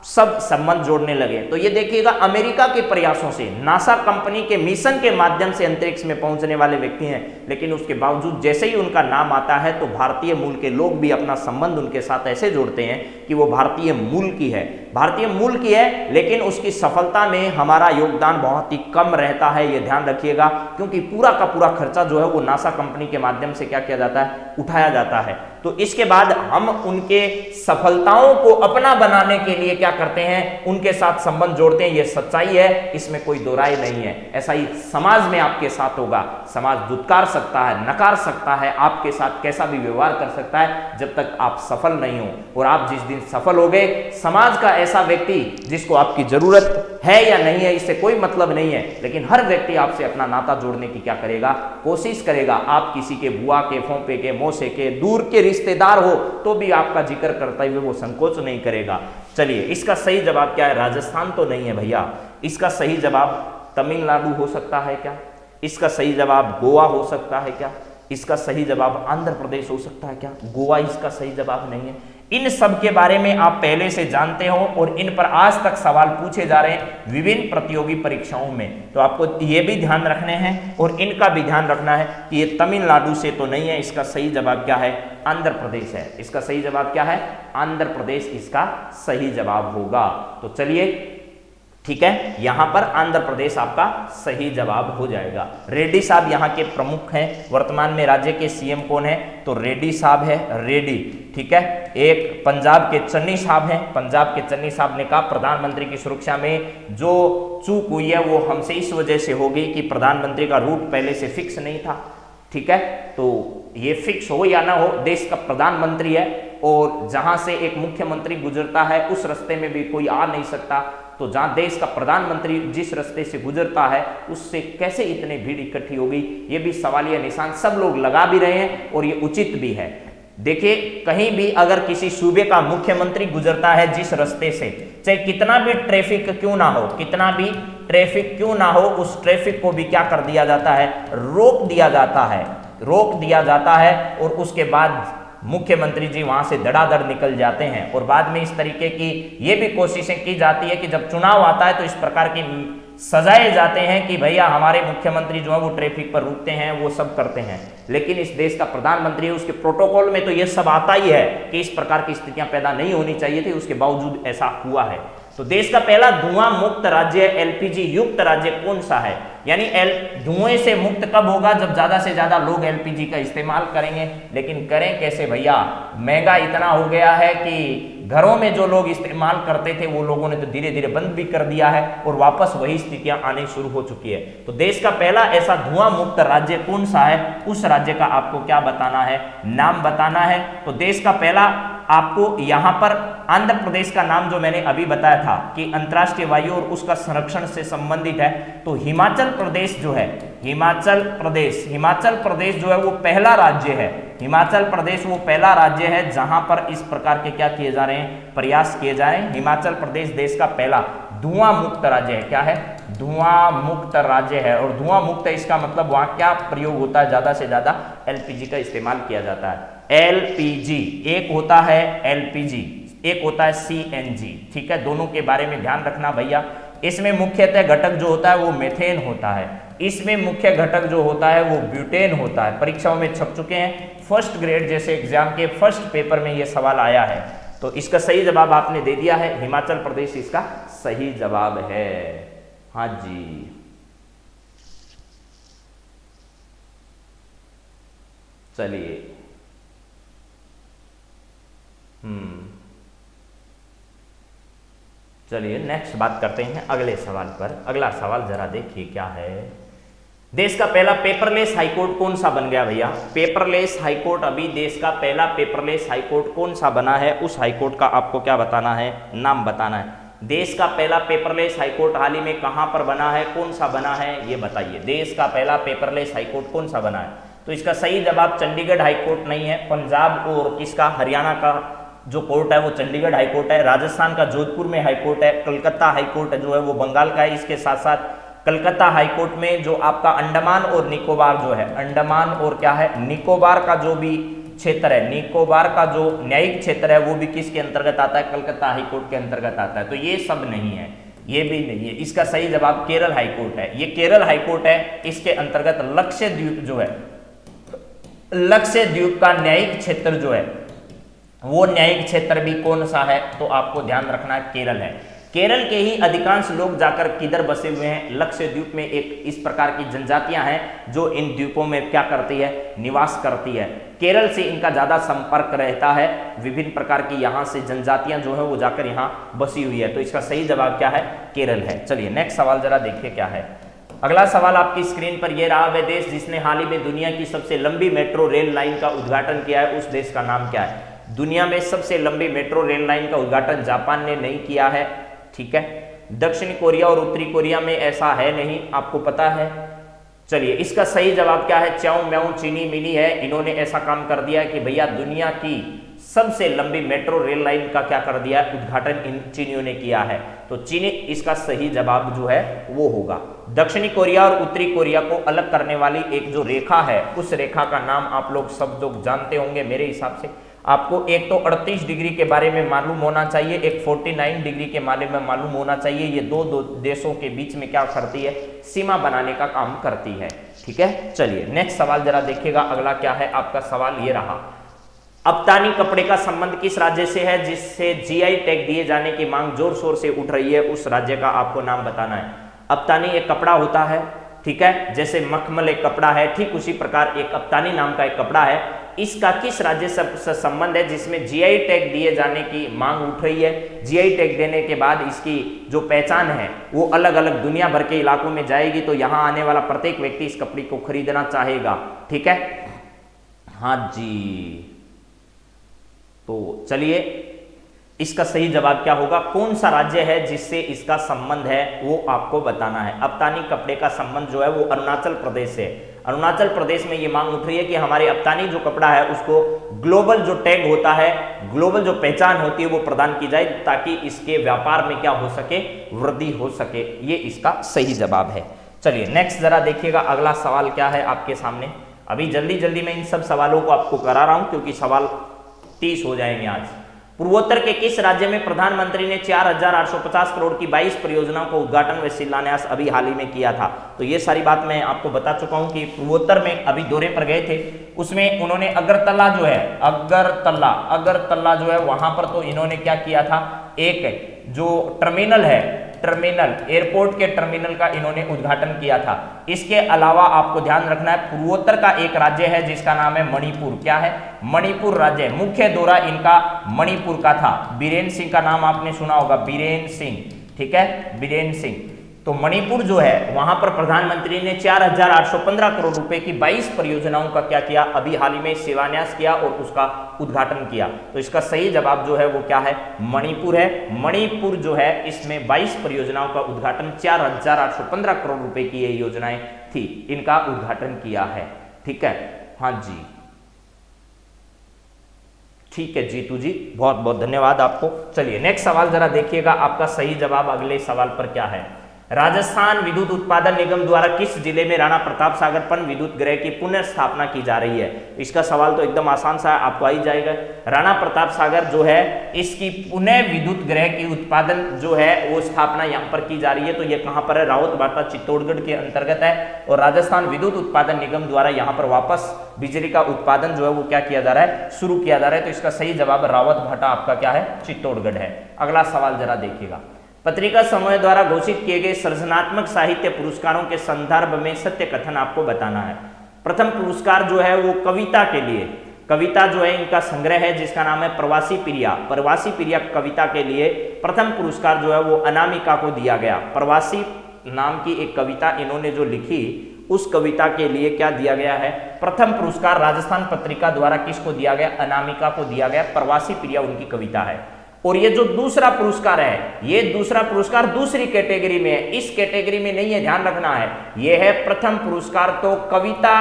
[SPEAKER 1] सब संबंध जोड़ने लगे। तो ये देखिएगा अमेरिका के प्रयासों से, नासा कंपनी के मिशन के माध्यम से अंतरिक्ष में पहुंचने वाले व्यक्ति हैं, लेकिन उसके बावजूद जैसे ही उनका नाम आता है तो भारतीय मूल के लोग भी अपना संबंध उनके साथ ऐसे जोड़ते हैं कि वो भारतीय मूल की है, भारतीय मूल की है, लेकिन उसकी सफलता में हमारा योगदान बहुत ही कम रहता है, ये ध्यान रखिएगा, क्योंकि पूरा का पूरा खर्चा जो है वो नासा कंपनी के माध्यम से क्या किया जाता है, उठाया जाता है। तो इसके बाद हम उनके सफलताओं को अपना बनाने के लिए क्या करते हैं, उनके साथ संबंध जोड़ते हैं, ये सच्चाई है, इसमें कोई दो राय नहीं है। ऐसा ही समाज में आपके साथ होगा, समाज दुत्कार सकता है, नकार सकता है, आपके साथ कैसा भी व्यवहार कर सकता है, जब तक आप सफल नहीं हो। और आप जिस दिन सफल हो गए, समाज का ऐसा व्यक्ति जिसको आपकी जरूरत है या नहीं है इससे कोई मतलब नहीं है, लेकिन हर व्यक्ति आपसे अपना नाता जोड़ने की क्या करेगा, कोशिश करेगा। आप किसी के बुआ के, फोंपे के, मौसे के, दूर के रिश्तेदार हो तो भी आपका जिक्र करते हुए वो संकोच नहीं करेगा। चलिए इसका सही जवाब क्या है, राजस्थान तो नहीं है भैया, इसका सही जवाब तमिलनाडु हो सकता है क्या, इसका सही जवाब गोवा हो सकता है क्या, इसका सही जवाब आंध्र प्रदेश हो सकता है क्या, गोवा इसका सही जवाब नहीं है। इन सब के बारे में आप पहले से जानते हो और इन पर आज तक सवाल पूछे जा रहे हैं विभिन्न प्रतियोगी परीक्षाओं में, तो आपको ये भी ध्यान रखने हैं और इनका भी ध्यान रखना है कि ये तमिलनाडु से तो नहीं है, इसका सही जवाब क्या है, आंध्र प्रदेश है। इसका सही जवाब क्या है, आंध्र प्रदेश इसका सही जवाब होगा। तो चलिए ठीक है, यहां पर आंध्र प्रदेश आपका सही जवाब हो जाएगा। रेड्डी साहब यहां के प्रमुख हैं, वर्तमान में राज्य के सीएम कौन है, तो रेड्डी साहब है, रेड्डी, ठीक है। एक पंजाब के चन्नी साहब हैं, पंजाब के चन्नी साहब ने कहा प्रधानमंत्री की सुरक्षा में जो चूक हुई है वो हमसे इस वजह से हो गई कि प्रधानमंत्री का रूट पहले से फिक्स नहीं था, ठीक है। तो ये फिक्स हो या ना हो, देश का प्रधानमंत्री है और जहां से एक मुख्यमंत्री गुजरता है उस रास्ते में भी कोई आ नहीं सकता, तो जहां देश का प्रधानमंत्री जिस रास्ते से गुजरता है उससे कैसे इतनी भीड़ इकट्ठी हो गई, ये भी सवालिया निशान सब लोग लगा भी रहे हैं और ये उचित भी है। देखिए कहीं भी अगर किसी सूबे का मुख्यमंत्री गुजरता है जिस रास्ते से, चाहे कितना भी ट्रैफिक क्यों ना हो, कितना भी ट्रैफिक क्यों ना हो, उस ट्रैफिक को भी क्या कर दिया जाता है, रोक दिया जाता है और उसके बाद मुख्यमंत्री जी वहां से धड़ाधड़ निकल जाते हैं। और बाद में इस तरीके की ये भी कोशिशें की जाती है कि जब चुनाव आता है तो इस प्रकार की सजाए जाते हैं कि भैया हमारे मुख्यमंत्री जो है वो ट्रैफिक पर रुकते हैं, वो सब करते हैं, लेकिन इस देश का प्रधानमंत्री है, उसके प्रोटोकॉल में तो ये सब आता ही है कि इस प्रकार की स्थितियां पैदा नहीं होनी चाहिए थी, उसके बावजूद ऐसा हुआ है। तो देश का पहला धुआं मुक्त राज्य, एलपीजी युक्त राज्य कौन सा है, यानी धुएं से मुक्त कब होगा, जब ज्यादा से ज्यादा लोग एलपीजी का इस्तेमाल करेंगे। लेकिन करें कैसे भैया, महंगा इतना हो गया है कि घरों में जो लोग इस्तेमाल करते थे वो लोगों ने तो धीरे धीरे बंद भी कर दिया है और वापस वही स्थितियां आनी शुरू हो चुकी है। तो देश का पहला ऐसा धुआं मुक्त राज्य कौन सा है, उस राज्य का आपको क्या बताना है, नाम बताना है। तो देश का पहला आपको यहां पर आंध्र प्रदेश का नाम जो मैंने अभी बताया था कि अंतर्राष्ट्रीय वायु और उसका संरक्षण से संबंधित है, तो हिमाचल प्रदेश जो है, हिमाचल प्रदेश जो है वो पहला राज्य है। हिमाचल प्रदेश वो पहला राज्य है जहां पर इस प्रकार के क्या किए जा रहे हैं, प्रयास किए जा रहे हैं। हिमाचल प्रदेश देश का पहला धुआं मुक्त राज्य है। क्या है, धुआं मुक्त राज्य है। और धुआं मुक्त है इसका मतलब वहां क्या प्रयोग होता है, ज्यादा से ज्यादा एलपीजी का इस्तेमाल किया जाता है। एलपीजी एक होता है एलपीजी, एक होता है सीएनजी, ठीक है। दोनों के बारे में ध्यान रखना भैया। इसमें मुख्यतः घटक जो होता है वो मेथेन होता है, इसमें मुख्य घटक जो होता है वो ब्यूटेन होता है। परीक्षाओं में छप चुके हैं, फर्स्ट ग्रेड जैसे एग्जाम के फर्स्ट पेपर में ये सवाल आया है। तो इसका सही जवाब आपने दे दिया है, हिमाचल प्रदेश इसका सही जवाब है। हाँ जी, चलिए चलिए नेक्स्ट बात करते हैं अगले सवाल पर। अगला सवाल जरा देखिए क्या है। देश का पहला पेपरलेस हाईकोर्ट कौन सा बन गया भैया, पेपरलेस हाईकोर्ट अभी देश का पहला पेपरलेस हाईकोर्ट कौन सा बना है, उस हाईकोर्ट का आपको क्या बताना है, नाम बताना है। देश का पहला पेपरलेस हाईकोर्ट हाल ही में कहां पर बना है, कौन सा बना है, ये बताइए। देश का पहला पेपरलेस हाईकोर्ट कौन सा बना है, तो इसका सही जवाब चंडीगढ़ हाईकोर्ट नहीं है, पंजाब और किसका, हरियाणा का जो कोर्ट है वो चंडीगढ़ हाईकोर्ट है, राजस्थान का जोधपुर में हाईकोर्ट है, कलकत्ता हाईकोर्ट जो है वो बंगाल का है। इसके साथ साथ कलकत्ता हाईकोर्ट में जो आपका अंडमान और निकोबार जो है, अंडमान और क्या है, निकोबार का जो भी क्षेत्र है, निकोबार का जो न्यायिक क्षेत्र है वो भी किसके अंतर्गत आता है, कलकत्ता हाईकोर्ट के अंतर्गत आता है। तो ये सब नहीं है, ये भी नहीं है। इसका सही जवाब केरल हाईकोर्ट है, ये केरल हाईकोर्ट है। इसके अंतर्गत लक्षद्वीप जो है, लक्षद्वीप का न्यायिक क्षेत्र जो है वो न्यायिक क्षेत्र भी कौन सा है, तो आपको ध्यान रखना है केरल है। केरल के ही अधिकांश लोग जाकर किधर बसे हुए हैं, लक्षद्वीप में एक इस प्रकार की जनजातियां हैं जो इन द्वीपों में क्या करती है, निवास करती है। केरल से इनका ज्यादा संपर्क रहता है, विभिन्न प्रकार की यहाँ से जनजातियां जो है वो जाकर यहाँ बसी हुई है। तो इसका सही जवाब क्या है, केरल है। चलिए नेक्स्ट सवाल जरा देखिए क्या है। अगला सवाल आपकी स्क्रीन पर यह रहा, वह देश जिसने हाल ही में दुनिया की सबसे लंबी मेट्रो रेल लाइन का उद्घाटन किया है, उस देश का नाम क्या है। दुनिया में सबसे लंबी मेट्रो रेल लाइन का उद्घाटन जापान ने नहीं किया है, ठीक है। दक्षिण कोरिया और उत्तरी कोरिया में ऐसा है नहीं, आपको पता है। चलिए इसका सही जवाब क्या है, च्याओ म्याओ चीनी मिनी है, इन्होंने ऐसा काम कर दिया कि भैया दुनिया की सबसे लंबी मेट्रो रेल लाइन का क्या कर दिया, उद्घाटन इन चीनियों ने किया है। तो चीनी इसका सही जवाब जो है वो होगा। दक्षिणी कोरिया और उत्तरी कोरिया को अलग करने वाली एक जो रेखा है, उस रेखा का नाम आप लोग सब लोग जानते होंगे मेरे हिसाब से। आपको एक तो 38 डिग्री के बारे में मालूम होना चाहिए, एक 49 डिग्री के बारे में मालूम होना चाहिए। ये दो देशों के बीच में क्या करती है, सीमा बनाने का काम करती है, ठीक है। चलिए नेक्स्ट सवाल जरा देखिएगा, अगला क्या है आपका सवाल ये रहा। अप्तानी कपड़े का संबंध किस राज्य से है जिससे जीआई टैग दिए जाने की मांग जोर शोर से उठ रही है, उस राज्य का आपको नाम बताना है। अप्तानी एक कपड़ा होता है, ठीक है, जैसे मखमल एक कपड़ा है, ठीक उसी प्रकार एक अप्तानी नाम का एक कपड़ा है। इसका किस राज्य से संबंध है जिसमें जीआई टैग दिए जाने की मांग उठ रही है। जीआई टैग देने के बाद इसकी जो पहचान है वो अलग अलग दुनिया भर के इलाकों में जाएगी, तो यहाँ आने वाला प्रत्येक व्यक्ति इस कपड़े को खरीदना चाहेगा, ठीक है। हाँ जी, तो चलिए इसका सही जवाब क्या होगा, कौन सा राज्य है जिससे इसका संबंध है वो आपको बताना है। अप्तानी कपड़े का संबंध जो है वो अरुणाचल प्रदेश से। अरुणाचल प्रदेश में ये मांग उठ रही है कि हमारे अप्तानी जो कपड़ा है उसको ग्लोबल जो टैग होता है, ग्लोबल जो पहचान होती है वो प्रदान की जाए, ताकि इसके व्यापार में क्या हो सके, वृद्धि हो सके। ये इसका सही जवाब है। चलिए नेक्स्ट जरा देखिएगा, अगला सवाल क्या है आपके सामने। अभी जल्दी जल्दी मैं इन सब सवालों को आपको करा रहा हूं क्योंकि सवाल 30 हो जाएंगे आज। पूर्वोत्तर के किस राज्य में प्रधानमंत्री ने 4,850 करोड़ की 22 परियोजनाओं को उद्घाटन व शिलान्यास अभी हाल ही में किया था। तो ये सारी बात मैं आपको बता चुका हूं कि पूर्वोत्तर में अभी दौरे पर गए थे, उसमें उन्होंने अगरतला जो है, अगरतला जो है वहां पर तो इन्होंने क्या किया था, एक जो टर्मिनल है टर्मिनल, एयरपोर्ट के टर्मिनल का इन्होंने उद्घाटन किया था। इसके अलावा आपको ध्यान रखना है पूर्वोत्तर का एक राज्य है जिसका नाम है मणिपुर। क्या है? मणिपुर राज्य। मुख्य दौरा इनका मणिपुर का था। बीरेन सिंह का नाम आपने सुना होगा, बीरेन सिंह, ठीक है, बीरेन सिंह। तो मणिपुर जो है वहां पर प्रधानमंत्री ने 4,815 करोड़ रुपए की 22 परियोजनाओं का क्या किया? अभी हाल ही में शिलान्यास किया और उसका उद्घाटन किया। तो इसका सही जवाब जो है वो क्या है? मणिपुर है। मणिपुर जो है इसमें 22 परियोजनाओं का उद्घाटन, 4,815 करोड़ रुपए की ये योजनाएं थी, इनका उद्घाटन किया है। ठीक है, हाँ जी, ठीक है जीतू जी, बहुत बहुत धन्यवाद आपको। चलिए नेक्स्ट सवाल जरा देखिएगा, आपका सही जवाब अगले सवाल पर क्या है। राजस्थान विद्युत उत्पादन निगम द्वारा किस जिले में राणा प्रताप सागर पन विद्युत गृह की पुनः स्थापना की जा रही है? इसका सवाल तो एकदम आसान सा है, आपको आ ही जाएगा। राणा प्रताप सागर जो है इसकी पुनः विद्युत गृह की उत्पादन जो है वो स्थापना यहाँ पर की जा रही है। तो ये कहाँ पर है? रावतभाटा चित्तौड़गढ़ के अंतर्गत है। और राजस्थान विद्युत उत्पादन निगम द्वारा यहाँ पर वापस बिजली का उत्पादन जो है वो क्या किया जा रहा है? शुरू किया जा रहा है। तो इसका सही जवाब रावतभाटा आपका क्या है? चित्तौड़गढ़ है। अगला सवाल जरा देखिएगा। पत्रिका समूह द्वारा घोषित किए गए सृजनात्मक साहित्य पुरस्कारों के संदर्भ में सत्य कथन आपको बताना है। प्रथम पुरस्कार जो है वो कविता के लिए, कविता जो है इनका संग्रह है जिसका नाम है प्रवासी प्रिया। प्रवासी प्रिया कविता के लिए प्रथम पुरस्कार जो है वो अनामिका को दिया गया। प्रवासी नाम की एक कविता इन्होंने जो लिखी उस कविता के लिए क्या दिया गया है? प्रथम पुरस्कार राजस्थान पत्रिका द्वारा किसको दिया गया? अनामिका को दिया गया। प्रवासी प्रिया उनकी कविता है। और ये जो दूसरा पुरस्कार है, ये दूसरा पुरस्कार दूसरी कैटेगरी में है, इस कैटेगरी में नहीं है, ध्यान रखना है। ये है प्रथम पुरस्कार, तो कविता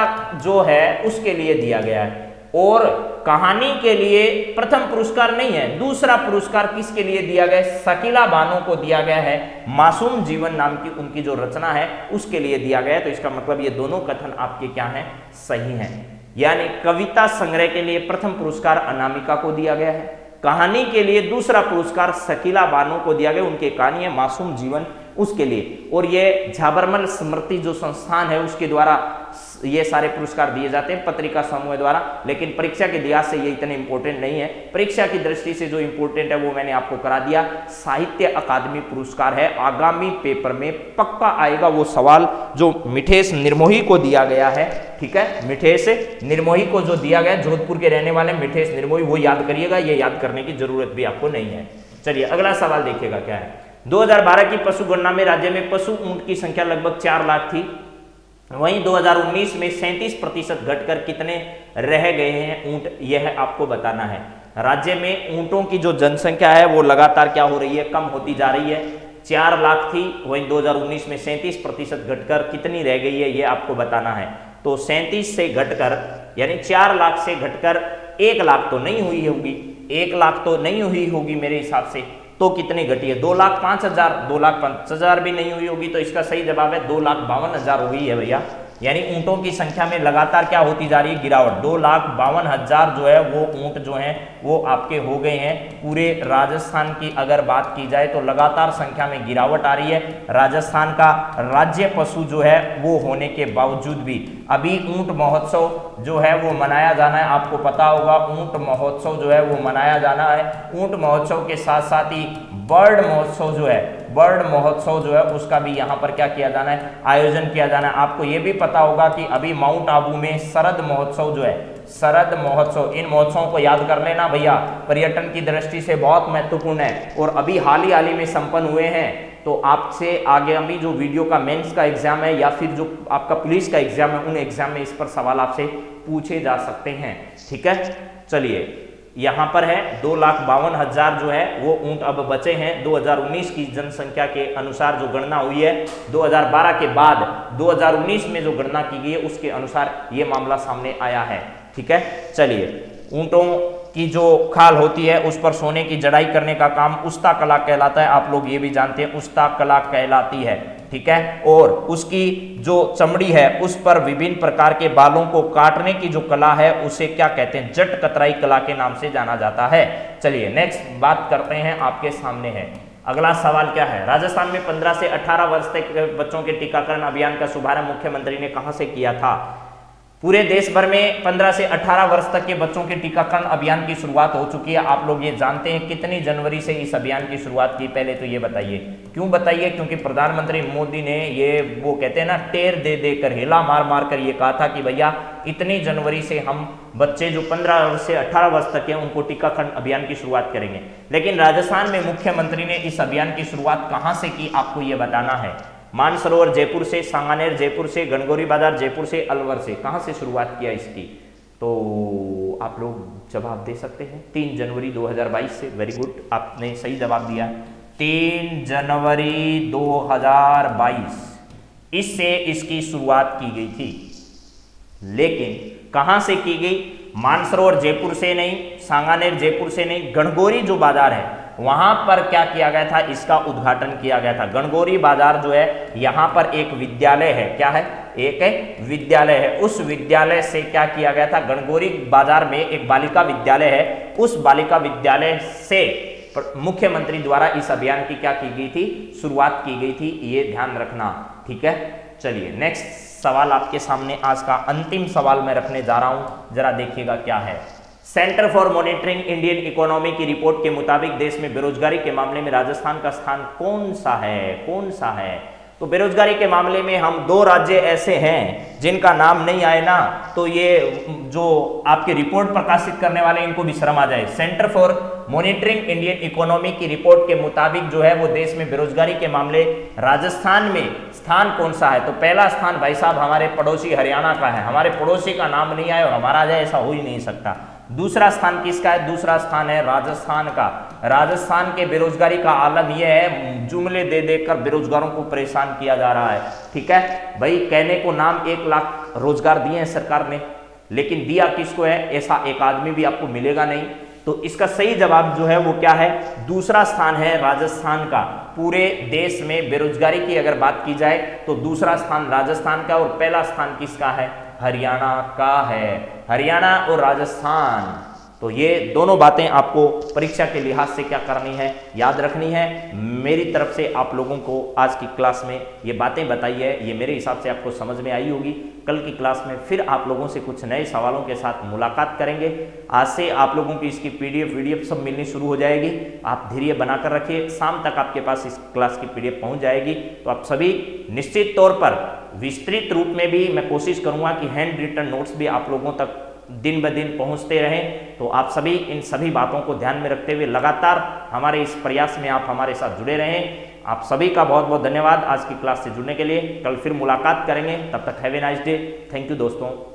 [SPEAKER 1] जो है उसके लिए दिया गया है। और कहानी के लिए प्रथम पुरस्कार नहीं है, दूसरा पुरस्कार किसके लिए दिया गया? शकीला बानो को दिया गया है। मासूम जीवन नाम की उनकी जो रचना है उसके लिए दिया गया है। तो इसका मतलब ये दोनों कथन आपके क्या हैं? सही हैं। यानी कविता संग्रह के लिए प्रथम पुरस्कार अनामिका को दिया गया है, कहानी के लिए दूसरा पुरस्कार शकीला बानो को दिया गया, उनकी कहानी है मासूम जीवन उसके लिए। और ये झाबरमल स्मृति जो संस्थान है उसके द्वारा ये सारे पुरस्कार दिए जाते हैं पत्रिका समूह द्वारा। लेकिन परीक्षा के लिहाज से ये इतने इंपॉर्टेंट नहीं है। परीक्षा की दृष्टि से जो इंपॉर्टेंट है वो मैंने आपको करा दिया। साहित्य अकादमी पुरस्कार है, आगामी पेपर में पक्का आएगा वो सवाल जो मिठेश निर्मोही को दिया गया है। ठीक है, मिठेश निर्मोही को जो दिया गया, जोधपुर के रहने वाले मिठेश निर्मोही, वो याद करिएगा, ये याद करने की जरूरत भी आपको नहीं है। चलिए अगला सवाल देखिएगा क्या है। 2012 की पशु गणना में राज्य में पशु ऊंट की संख्या लगभग 4 लाख थी। वहीं 2019 में 37% घटकर कितने रह गए हैं ऊंट? यह आपको बताना है। राज्य में ऊंटों की जो जनसंख्या है वो लगातार क्या हो रही है? कम होती जा रही है। 4 लाख थी, वहीं 2019 में 37% घटकर कितनी रह गई है ये आपको बताना है। तो 37 से घटकर यानी 4 लाख से घटकर 1 लाख तो नहीं हुई होगी, 1 लाख तो नहीं हुई होगी मेरे हिसाब से। तो कितनी घटी है? 2,05,000, 2,05,000 भी नहीं हुई होगी। तो इसका सही जवाब है 2,52,000 हो गई है भैया। यानी ऊंटों की संख्या में लगातार क्या होती जा रही है? गिरावट। 2,52,000 जो है वो ऊंट जो हैं वो आपके हो गए हैं। पूरे राजस्थान की अगर बात की जाए तो लगातार संख्या में गिरावट आ रही है। राजस्थान का राज्य पशु जो है वो होने के बावजूद भी अभी ऊंट महोत्सव जो है वो मनाया जाना है। आपको पता होगा ऊंट महोत्सव जो है वो मनाया जाना है। ऊंट महोत्सव के साथ साथ ही बर्ड महोत्सव जो है, बर्ड महोत्सव जो है उसका भी यहाँ पर क्या किया जाना है? आयोजन किया जाना है। आपको ये भी पता होगा कि अभी माउंट आबू में शरद महोत्सव जो है, शरद महोत्सव, इन महोत्सवों को याद कर लेना भैया, पर्यटन की दृष्टि से बहुत महत्वपूर्ण है और अभी हाल ही में संपन्न हुए हैं। तो आपसे आगे अभी जो वीडियो का मेंस का एग्जाम है या फिर जो आपका पुलिस का एग्जाम है, उन एग्जाम में इस पर सवाल आपसे पूछे जा सकते हैं। ठीक है, चलिए यहाँ पर है 2,52,000 जो है वो ऊंट अब बचे हैं। 2019 की जनसंख्या के अनुसार जो गणना हुई है, 2012 के बाद 2019 में जो गणना की गई है उसके अनुसार ये मामला सामने आया है। ठीक है, चलिए ऊंटों की जो खाल होती है उस पर सोने की जड़ाई करने का काम उस्ता कला कहलाता है। आप लोग ये भी जानते हैं उस्ता कला कहलाती है। ठीक है, और उसकी जो चमड़ी है उस पर विभिन्न प्रकार के बालों को काटने की जो कला है उसे क्या कहते हैं? जट कतराई कला के नाम से जाना जाता है। चलिए नेक्स्ट बात करते हैं, आपके सामने है अगला सवाल क्या है। राजस्थान में 15 से 18 वर्ष तक के बच्चों के टीकाकरण अभियान का शुभारंभ मुख्यमंत्री ने कहां से किया था? पूरे देश भर में 15 से 18 वर्ष तक के बच्चों के टीकाकरण अभियान की शुरुआत हो चुकी है। आप लोग ये जानते हैं कितनी जनवरी से इस अभियान की शुरुआत की, पहले तो ये बताइए। क्यों बताइए? क्योंकि प्रधानमंत्री मोदी ने ये वो कहते हैं ना, टेर दे देकर, हिला मार मार कर ये कहा था कि भैया इतनी जनवरी से हम बच्चे जो 15 वर्ष से 18 वर्ष तक है उनको टीकाकरण अभियान की शुरुआत करेंगे। लेकिन राजस्थान में मुख्यमंत्री ने इस अभियान की शुरुआत कहाँ से की, आपको ये बताना है। मानसरोवर जयपुर से, सांगानेर जयपुर से, गणगौरी बाजार जयपुर से, अलवर से, कहां से शुरुआत किया इसकी? तो आप लोग जवाब दे सकते हैं 3 जनवरी 2022 से। वेरी गुड, आपने सही जवाब दिया। 3 जनवरी 2022 इससे इसकी शुरुआत की गई थी। लेकिन कहां से की गई? मानसरोवर जयपुर से नहीं, सांगानेर जयपुर से नहीं, गणगौरी जो बाजार है वहां पर क्या किया गया था, इसका उद्घाटन किया गया था। गणगौरी बाजार जो है यहां पर एक विद्यालय है, क्या है? एक विद्यालय है। उस विद्यालय से क्या किया गया था? गणगौरी बाजार में एक बालिका विद्यालय है, उस बालिका विद्यालय से मुख्यमंत्री द्वारा इस अभियान की क्या की गई थी? शुरुआत की गई थी। ये ध्यान रखना, ठीक है। चलिए नेक्स्ट सवाल आपके सामने, आज का अंतिम सवाल मैं रखने जा रहा हूं, जरा देखिएगा क्या है। Centre for monitoring Indian economy की रिपोर्ट के मुताबिक देश में बेरोजगारी के मामले में राजस्थान का स्थान कौन सा है? कौन सा है? तो बेरोजगारी के मामले में हम 2 राज्य ऐसे हैं जिनका नाम नहीं आए ना, तो ये जो आपकी रिपोर्ट प्रकाशित करने वाले इनको भी शर्म आ जाए। Centre for monitoring Indian economy की रिपोर्ट के मुताबिक जो है वो देश में बेरोजगारी के मामले राजस्थान में स्थान कौन सा है? तो पहला स्थान भाई साहब हमारे पड़ोसी हरियाणा का है। हमारे पड़ोसी का नाम नहीं आए और हमारा आ जाए, ऐसा हो ही नहीं सकता। दूसरा स्थान किसका है? दूसरा स्थान है राजस्थान का। राजस्थान के बेरोजगारी का आलम यह है, जुमले दे देकर बेरोजगारों को परेशान किया जा रहा है, ठीक है भाई। कहने को नाम 1 लाख रोजगार दिए हैं सरकार ने, लेकिन दिया किसको है? ऐसा एक आदमी भी आपको मिलेगा नहीं। तो इसका सही जवाब जो है वो क्या है? दूसरा स्थान है राजस्थान का। पूरे देश में बेरोजगारी की अगर बात की जाए तो दूसरा स्थान राजस्थान का और पहला स्थान किसका है? हरियाणा का है। हरियाणा और राजस्थान, तो ये दोनों बातें आपको परीक्षा के लिहाज से क्या करनी है? याद रखनी है। मेरी तरफ से आप लोगों को आज की क्लास में ये बातें बताई है, ये मेरे हिसाब से आपको समझ में आई होगी। कल की क्लास में फिर आप लोगों से कुछ नए सवालों के साथ मुलाकात करेंगे। आज से आप लोगों की इसकी PDF वीडियो सब मिलनी शुरू हो जाएगी। आप धैर्य बनाकर रखिए, शाम तक आपके पास इस क्लास की PDF पहुंच जाएगी। तो आप सभी निश्चित तौर पर विस्तृत रूप में भी मैं कोशिश करूंगा कि हैंड रिटन नोट्स भी आप लोगों तक दिन ब दिन पहुंचते रहें। तो आप सभी इन सभी बातों को ध्यान में रखते हुए लगातार हमारे इस प्रयास में आप हमारे साथ जुड़े रहें। आप सभी का बहुत बहुत धन्यवाद आज की क्लास से जुड़ने के लिए। कल फिर मुलाकात करेंगे, तब तक have a nice day. Thank you दोस्तों।